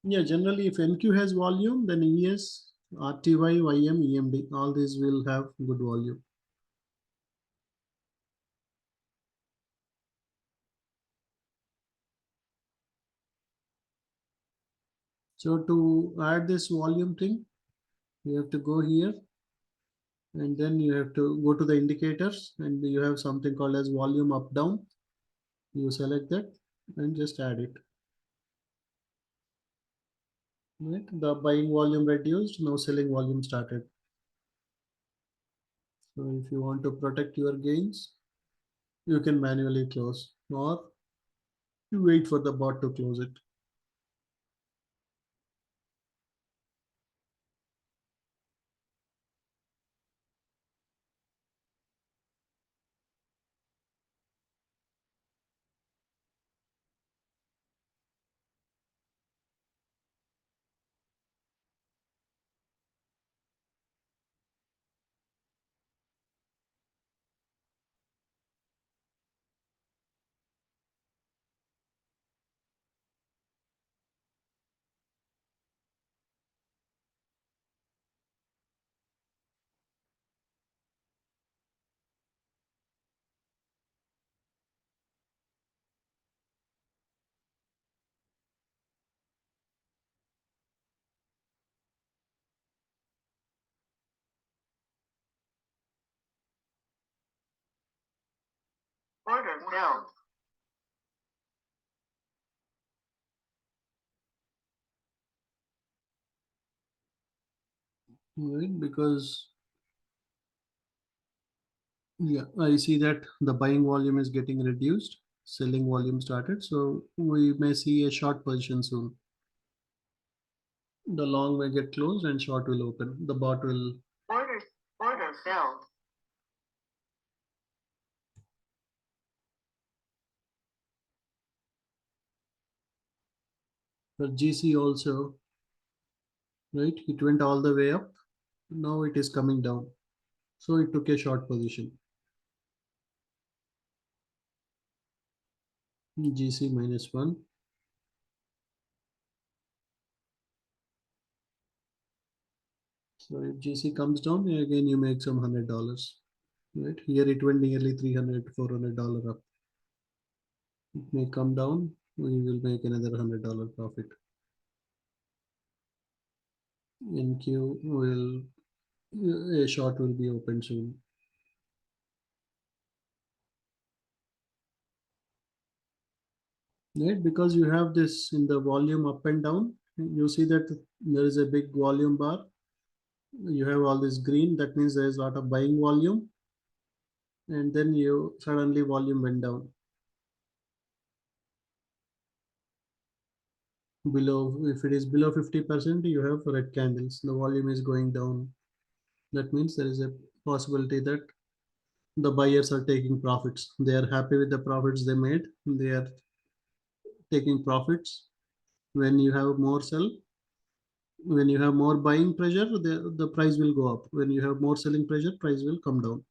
Yeah, generally if NQ has volume, then ES, RTY, YM, EMD, all these will have good volume. So to add this volume thing, you have to go here and then you have to go to the indicators and you have something called as volume up down. You select that and just add it. Right? The buying volume reduced, now selling volume started. So if you want to protect your gains, you can manually close or you wait for the bot to close it. Order filled. Right? Because yeah, I see that the buying volume is getting reduced, selling volume started. So we may see a short position soon. The long may get closed and short will open. The bot will. Order, order filled. For GC also, right? It went all the way up. Now it is coming down. So it took a short position. GC minus one. So if GC comes down, again you make some $100. Right? Here it went nearly 300, $400 up. It may come down. We will make another $100 profit. NQ will a short will be open soon. Right? Because you have this in the volume up and down. You see that there is a big volume bar. You have all this green. That means there is a lot of buying volume. And then you suddenly volume went down. Below, if it is below 50%, you have red candles. The volume is going down. That means there is a possibility that the buyers are taking profits. They are happy with the profits they made. They are taking profits. When you have more sell, when you have more buying pressure, the price will go up. When you have more selling pressure, price will come down.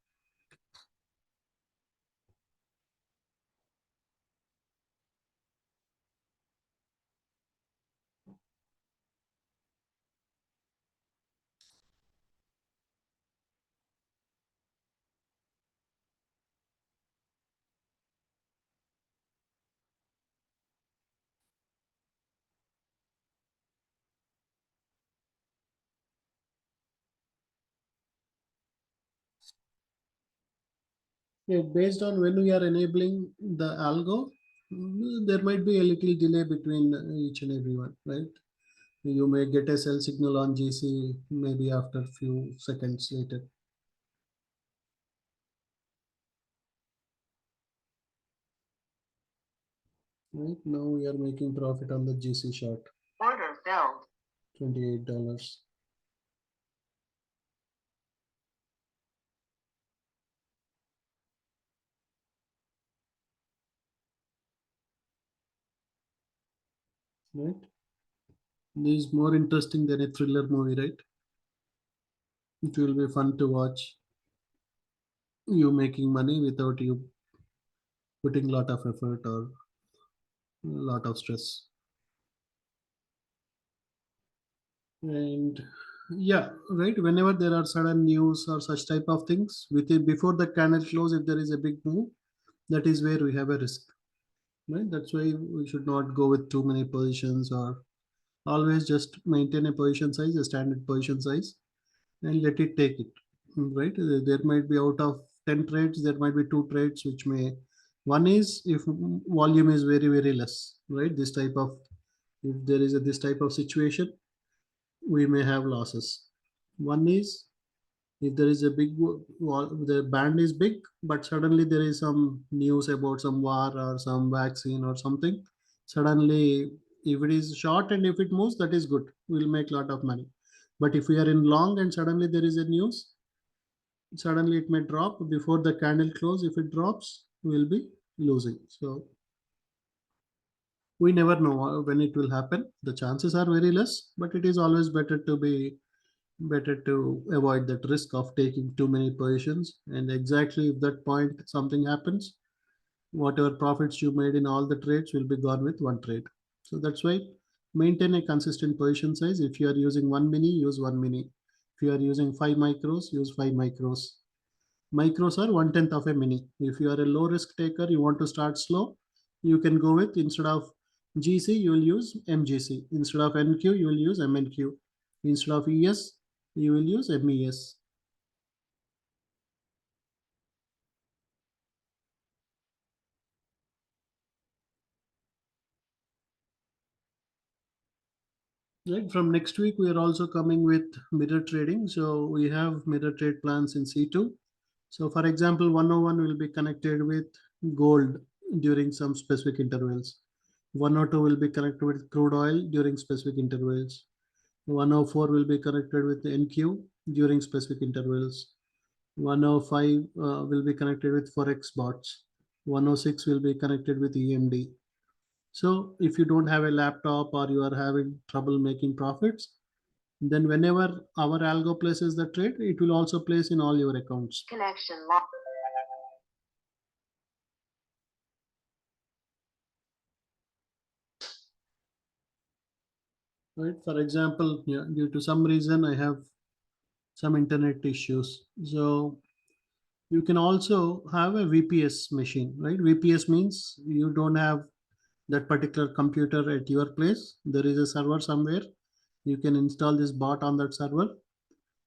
Yeah, based on when we are enabling the algo, there might be a little delay between each and every one, right? You may get a sell signal on GC maybe after few seconds later, right? Now we are making profit on the GC short, Order filled. $28, right? This is more interesting than a thriller movie, right? It will be fun to watch you making money without you putting lot of effort or lot of stress. And yeah, right, whenever there are sudden news or such type of things within before the candle close, if there is a big move, that is where we have a risk, right? That's why we should not go with too many positions, or always just maintain a position size, a standard position size, and let it take it, right? There might be out of 10 trades, there might be two trades which may, one is if volume is very very less, right? This type of, if there is a this type of situation, we may have losses. One is if there is a big wall, the band is big, but suddenly there is some news about some war or some vaccine or something. Suddenly, if it is short and if it moves, that is good. We'll make a lot of money. But if we are in long and suddenly there is a news, suddenly it may drop before the candle close. If it drops, we'll be losing. So we never know when it will happen. The chances are very less, but it is always better to avoid that risk of taking too many positions. And exactly if that point something happens, whatever profits you made in all the trades will be gone with one trade. So that's why maintain a consistent position size. If you are using 1 mini, use 1 mini. If you are using 5 micros, use 5 micros. Micros are one tenth of a mini. If you are a low risk taker, you want to start slow, you can go with, instead of GC, you will use MGC. Instead of NQ, you will use MNQ. Instead of ES, you will use MES. Right. From next week, we are also coming with mirror trading. So we have mirror trade plans in C2. So for example, 101 will be connected with gold during some specific intervals. 102 will be connected with crude oil during specific intervals. 104 will be connected with NQ during specific intervals. 105 will be connected with forex bots. 106 will be connected with EMD. So if you don't have a laptop or you are having trouble making profits, then whenever our algo places the trade, it will also place in all your accounts. Connection lost. Right? For example, yeah, due to some reason I have some internet issues. So you can also have a VPS machine, right? VPS means you don't have that particular computer at your place. There is a server somewhere. You can install this bot on that server.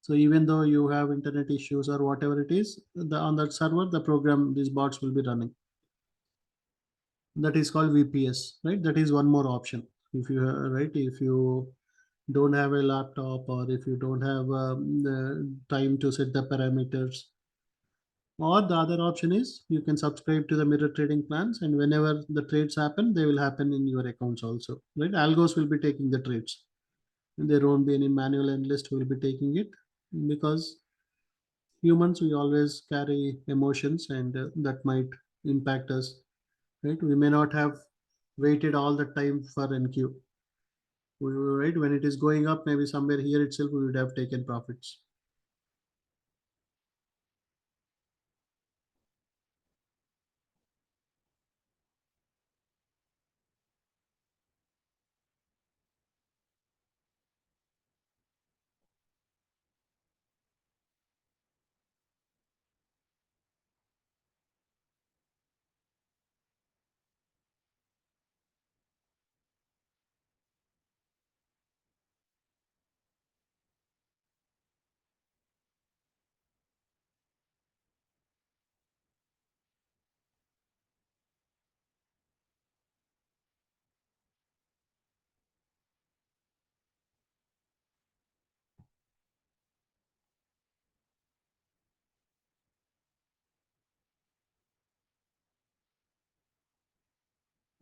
So even though you have internet issues or whatever it is, on that server, the program, these bots will be running. That is called VPS, right? That is one more option. If you right, if you don't have a laptop or if you don't have the time to set the parameters, or the other option is you can subscribe to the mirror trading plans, and whenever the trades happen, they will happen in your accounts also. Right? Algos will be taking the trades. There won't be any manual analyst who will be taking it, because humans, we always carry emotions, and that might impact us. Right? We may not have waited all the time for NQ. Right? When it is going up, maybe somewhere here itself we would have taken profits.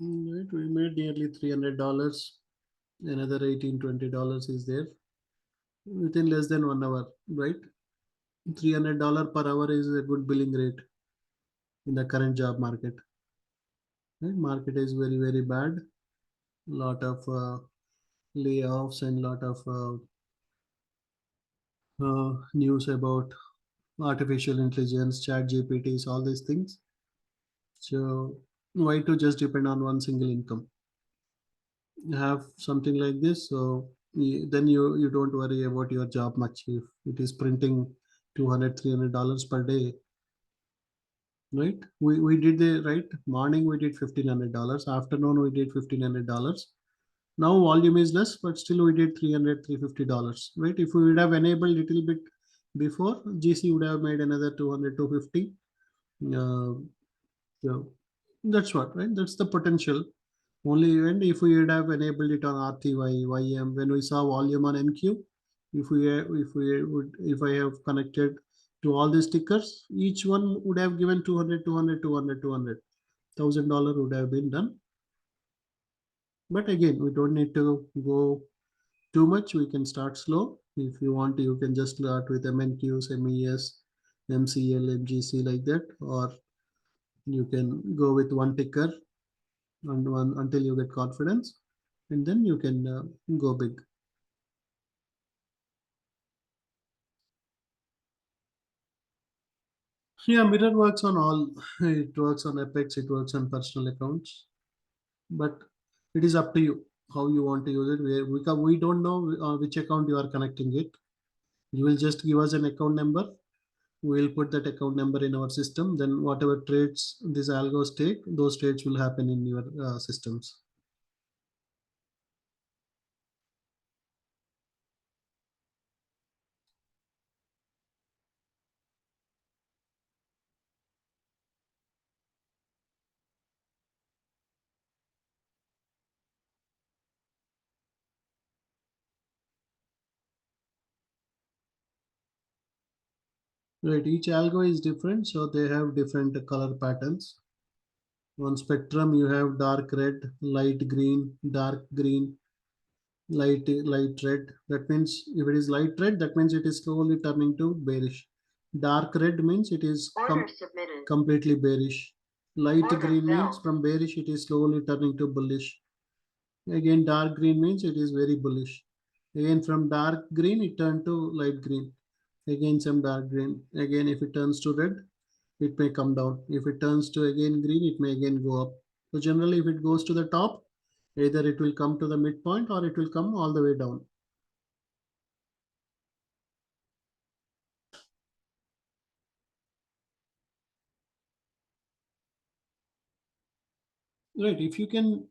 Right, we made nearly $300. Another 18-20 dollars is there within less than 1 hour, right? $300 per hour is a good billing rate in the current job market. Right? Market is very bad. Lot of layoffs and lot of news about artificial intelligence, chat GPTs, all these things. So why to just depend on one single income? Have something like this, so then you don't worry about your job much if it is printing 200 $300 per day, right? We did the right morning we did $1,500, afternoon we did $1,500. Now volume is less, but still we did 300 $350, right? If we would have enabled little bit before, GC would have made another 200 250. uh, so that's what, right? That's the potential. Only and if we would have enabled it on RTY, YM, when we saw volume on NQ, if I have connected to all these stickers, each one would have given 200, 200, 200, 200. $1,000 would have been done. But again, we don't need to go too much. We can start slow. If you want, you can just start with MNQs, MES, MCL, MGC like that, or you can go with one ticker and one until you get confidence, and then you can go big. Yeah, mirror works on all. It works on Apex, it works on personal accounts, but it is up to you how you want to use it. We don't know which account you are connecting it. You will just give us an account number. We will put that account number in our system. Then whatever trades these algos take, those trades will happen in your systems. Right, each algo is different, so they have different color patterns. On spectrum, you have dark red, light green, dark green, light red. That means if it is light red, that means it is slowly turning to bearish. Dark red means it is Order submitted. completely bearish. Light Order green means filled. from bearish it is slowly turning to bullish. Again, dark green means it is very bullish. Again, from dark green it turned to light green. Again, some dark green. Again, if it turns to red, it may come down. If it turns to again green, it may again go up. So generally, if it goes to the top, either it will come to the midpoint or it will come all the way down. Right. If you can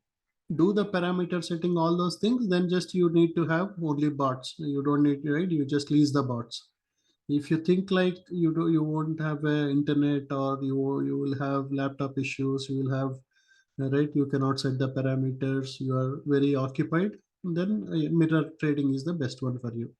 do the parameter setting, all those things, then just you need to have only bots. You don't need, right? You just lease the bots. If you think like you won't have a internet, or you will have laptop issues, you will have right, you cannot set the parameters, you are very occupied, then mirror trading is the best one for you.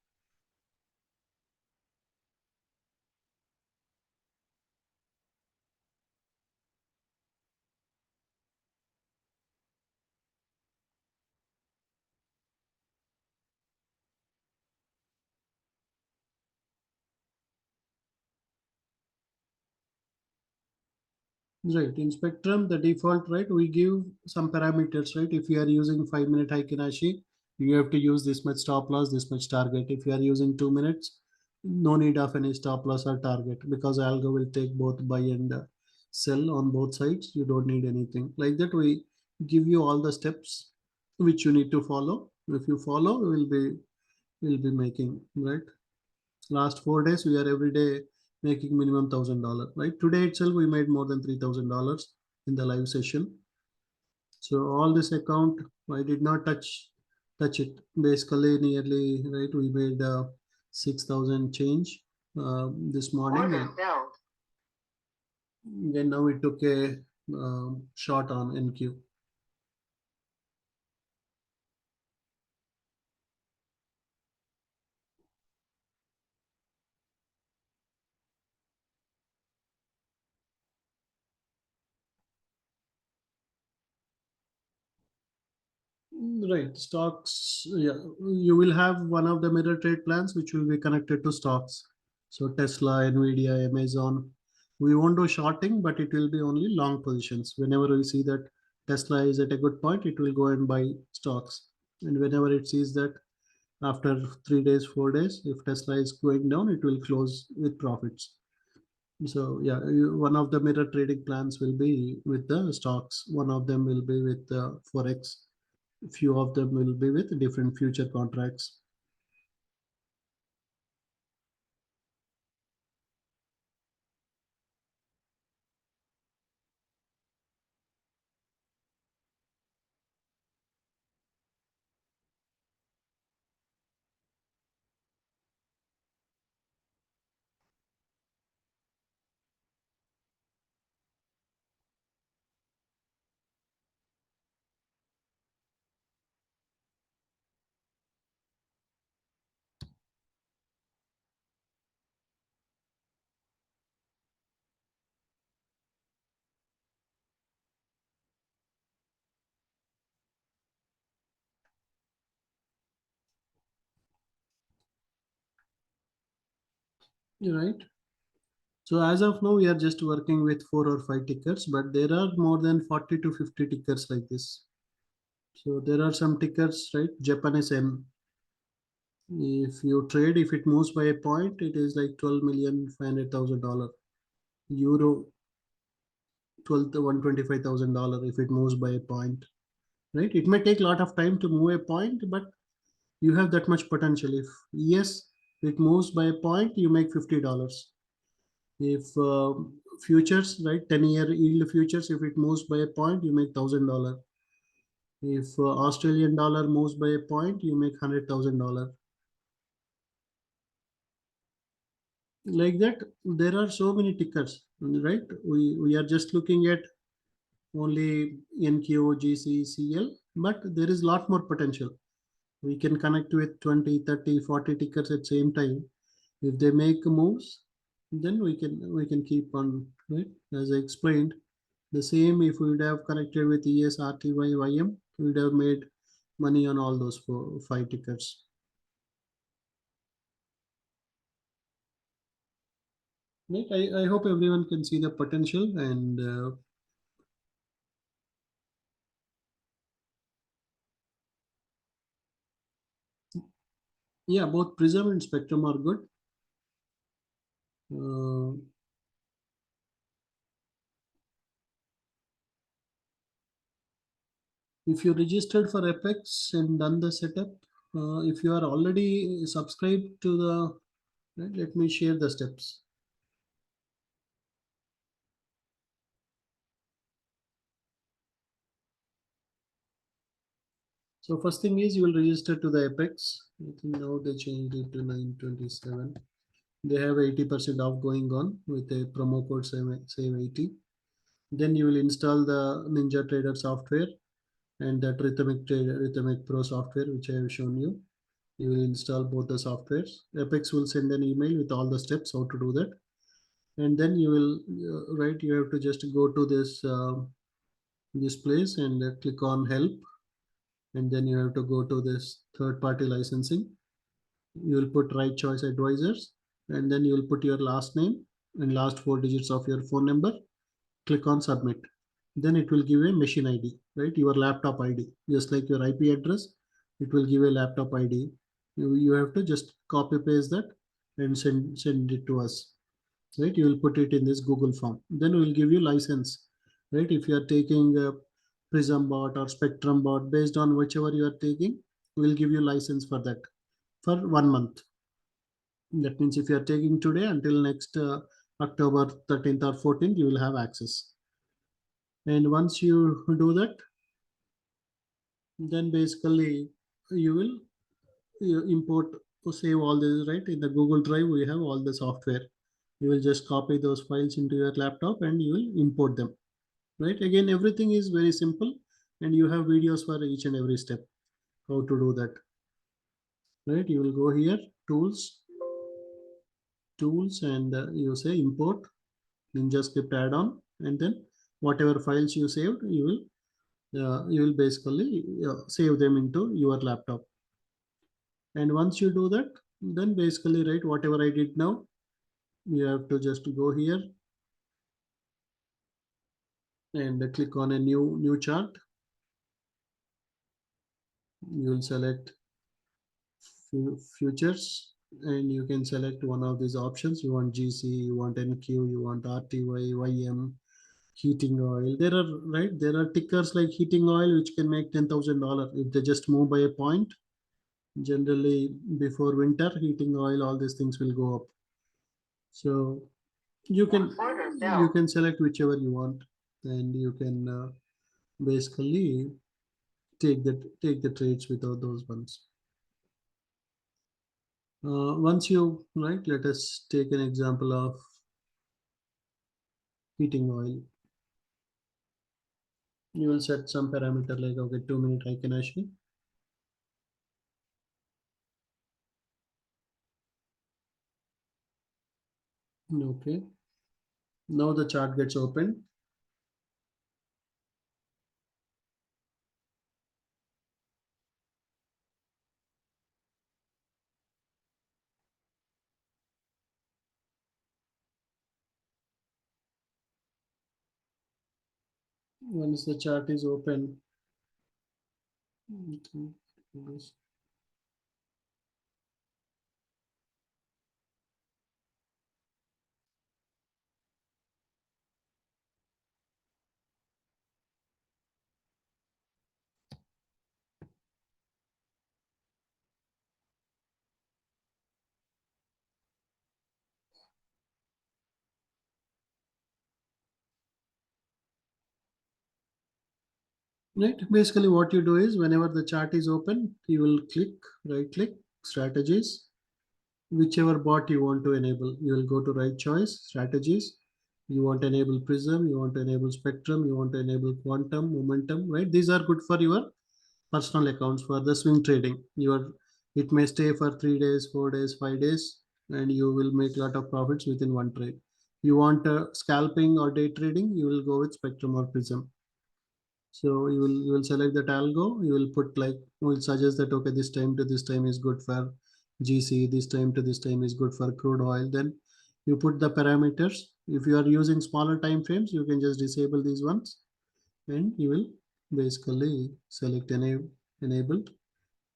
Right. In Spectrum, the default, right, we give some parameters, right? If you are using 5 minute Aikinashi, you have to use this much stop loss, this much target. If you are using 2 minutes, no need of any stop loss or target, because algo will take both buy and sell on both sides. You don't need anything like that. We give you all the steps which you need to follow. If you follow, we will be making, right. Last 4 days, we are every day making minimum $1,000. Right today itself, we made more than $3,000 in the live session. So all this account, I did not touch it. Basically, nearly right, we made 6,000 change this morning, Order and filled. then now we took a shot on NQ. Right, stocks. Yeah, you will have one of the mirror trade plans which will be connected to stocks. So Tesla, Nvidia, Amazon. We won't do shorting, but it will be only long positions. Whenever we see that Tesla is at a good point, it will go and buy stocks. And whenever it sees that after 3 days, 4 days, if Tesla is going down, it will close with profits. So yeah, one of the mirror trading plans will be with the stocks. One of them will be with the forex. Few of them will be with different future contracts. Right. So as of now, we are just working with 4 or 5 tickers, but there are more than 40 to 50 tickers like this. So there are some tickers, right? Japanese M. If you trade, if it moves by a point, it is like 12,500,000 dollar. Euro, 125,000 dollar if it moves by a point. Right? It may take a lot of time to move a point, but you have that much potential. If yes, it moves by a point, you make $50. If futures, right, 10-year yield futures, if it moves by a point, you make $1,000. If Australian dollar moves by a point, you make $100,000. Like that, there are so many tickers, right? We are just looking at only NQ, GC, CL, but there is a lot more potential. We can connect with 20, 30, 40 tickers at same time. If they make moves, then we can keep on, right? As I explained, the same if we would have connected with ES, RTY, YM, we would have made money on all those 5 tickets. Right? I hope everyone can see the potential and yeah, both Prism and Spectrum are good. Uh, if you registered for Apex and done the setup, if you are already subscribed to the, right, let me share the steps. So first thing is you will register to the Apex. I think now they changed it to 927. They have 80% off going on with a promo code save 80. Then you will install the Ninja Trader software and that Rhythmic Pro software which I have shown you. You will install both the softwares. Apex will send an email with all the steps how to do that, and then you will right. You have to just go to this place and click on help, and then you have to go to this third party licensing. You will put right choice advisors, and then you will put your last name and last 4 digits of your phone number. Click on submit. Then it will give a machine ID, right? Your laptop ID, just like your IP address, it will give a laptop ID. You have to just copy paste that and send it to us, right? You will put it in this Google form. Then we will give you license, right? If you are taking a Prism bot or Spectrum bot, based on whichever you are taking, we will give you license for that for 1 month. That means if you are taking today until next October 13th or 14th, you will have access. And once you do that, then basically you will import or save all this, right? In the Google Drive, we have all the software. You will just copy those files into your laptop and you will import them, right? Again, everything is very simple and you have videos for each and every step how to do that, right? You will go here, tools, and you say import Ninja script add-on, and then whatever files you saved, you will you will basically save them into your laptop. And once you do that, then basically, right, whatever I did now, you have to just go here and click on a new chart. You will select futures, and you can select one of these options. You want GC, you want NQ, you want RTY, YM, heating oil. There are, right, there are tickers like heating oil which can make $10,000 if they just move by a point. Generally, before winter, heating oil, all these things will go up. So you can Order you filled. can select whichever you want, and you can basically take the trades without those ones. Once you, right, let us take an example of heating oil. You will set some parameter like, okay, 2 minute Heikenhashi. Okay. Now the chart gets open. Once the chart is open, okay, right. Basically, what you do is whenever the chart is open, you will click, right click, strategies, whichever bot you want to enable. You will go to right choice, strategies. You want to enable prism, you want to enable spectrum, you want to enable quantum, momentum, right? These are good for your personal accounts for the swing trading. Your It may stay for 3 days, 4 days, 5 days, and you will make a lot of profits within one trade. You want scalping or day trading, you will go with spectrum or prism. So you will select that algo. You will put like, you will suggest that, okay, this time to this time is good for GC, this time to this time is good for crude oil. Then you put the parameters. If you are using smaller time frames, you can just disable these ones, and you will basically select enabled,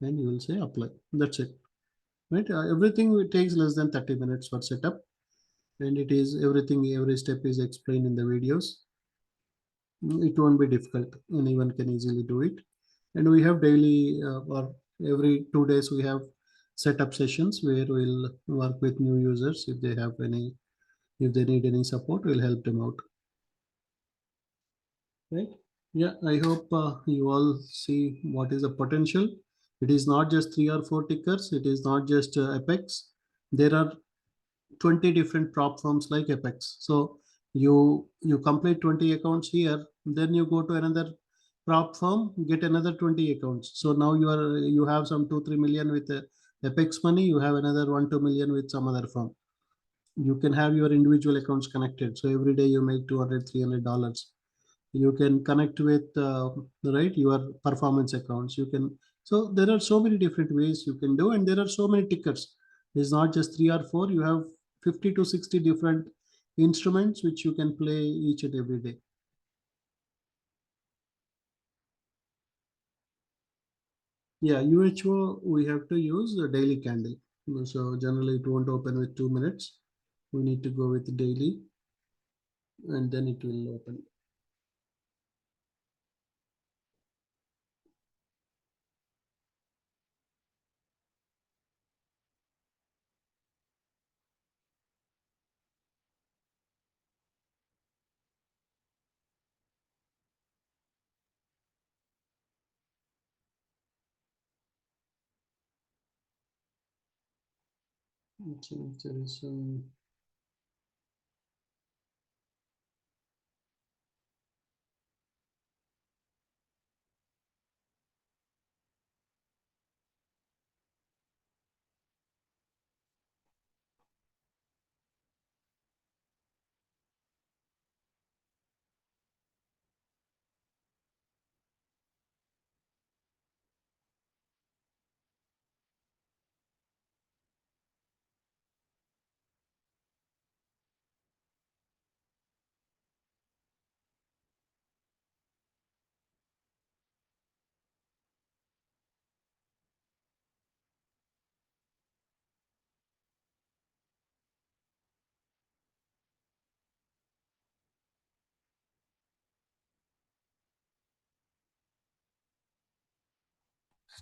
and you will say apply. That's it. Right? Everything takes less than 30 minutes for setup, and it is everything, every step is explained in the videos. It won't be difficult. Anyone can easily do it. And we have daily or every 2 days we have setup sessions where we'll work with new users. If they need any support, we'll help them out. Right? Yeah, I hope you all see what is the potential. It is not just three or four tickers. It is not just Apex. There are 20 different prop firms like Apex. So you complete 20 accounts here, then you go to another prop firm, get another 20 accounts. So now you have some 2-3 million with Apex money. You have another 1-2 million with some other firm. You can have your individual accounts connected. So every day you make 200-300 dollars. You can connect with right, your performance accounts. You can, so there are so many different ways you can do, and there are so many tickets. It's not just three or four. You have 50 to 60 different instruments which you can play each and every day. Yeah, UHO we have to use a daily candle. So generally it won't open with 2 minutes. We need to go with daily, and then it will open. So if there is some,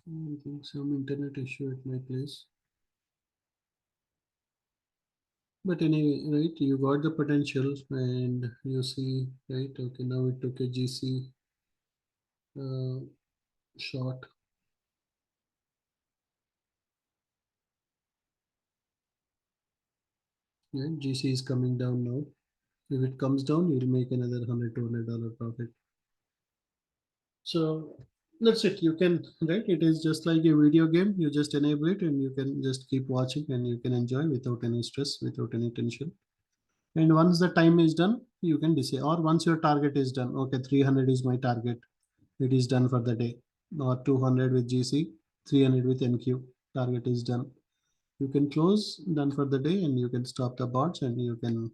I think some internet issue at my place. But anyway, right, you got the potential and you see, right, okay, now it took a GC uh, shot. Yeah, GC is coming down now. If it comes down, you'll make another $100 profit. So that's it. You can, right? It is just like a video game. You just enable it and you can just keep watching and you can enjoy without any stress, without any tension. And once the time is done, you can decide. Or once your target is done, okay, 300 is my target. It is done for the day. Or 200 with GC, 300 with NQ. Target is done. You can close, done for the day, and you can stop the bots and you can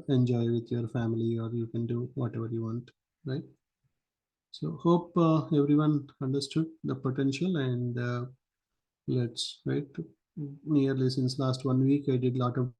enjoy with your family or you can do whatever you want, right? So hope everyone understood the potential and let's right. Nearly since last 1 week, I did a lot of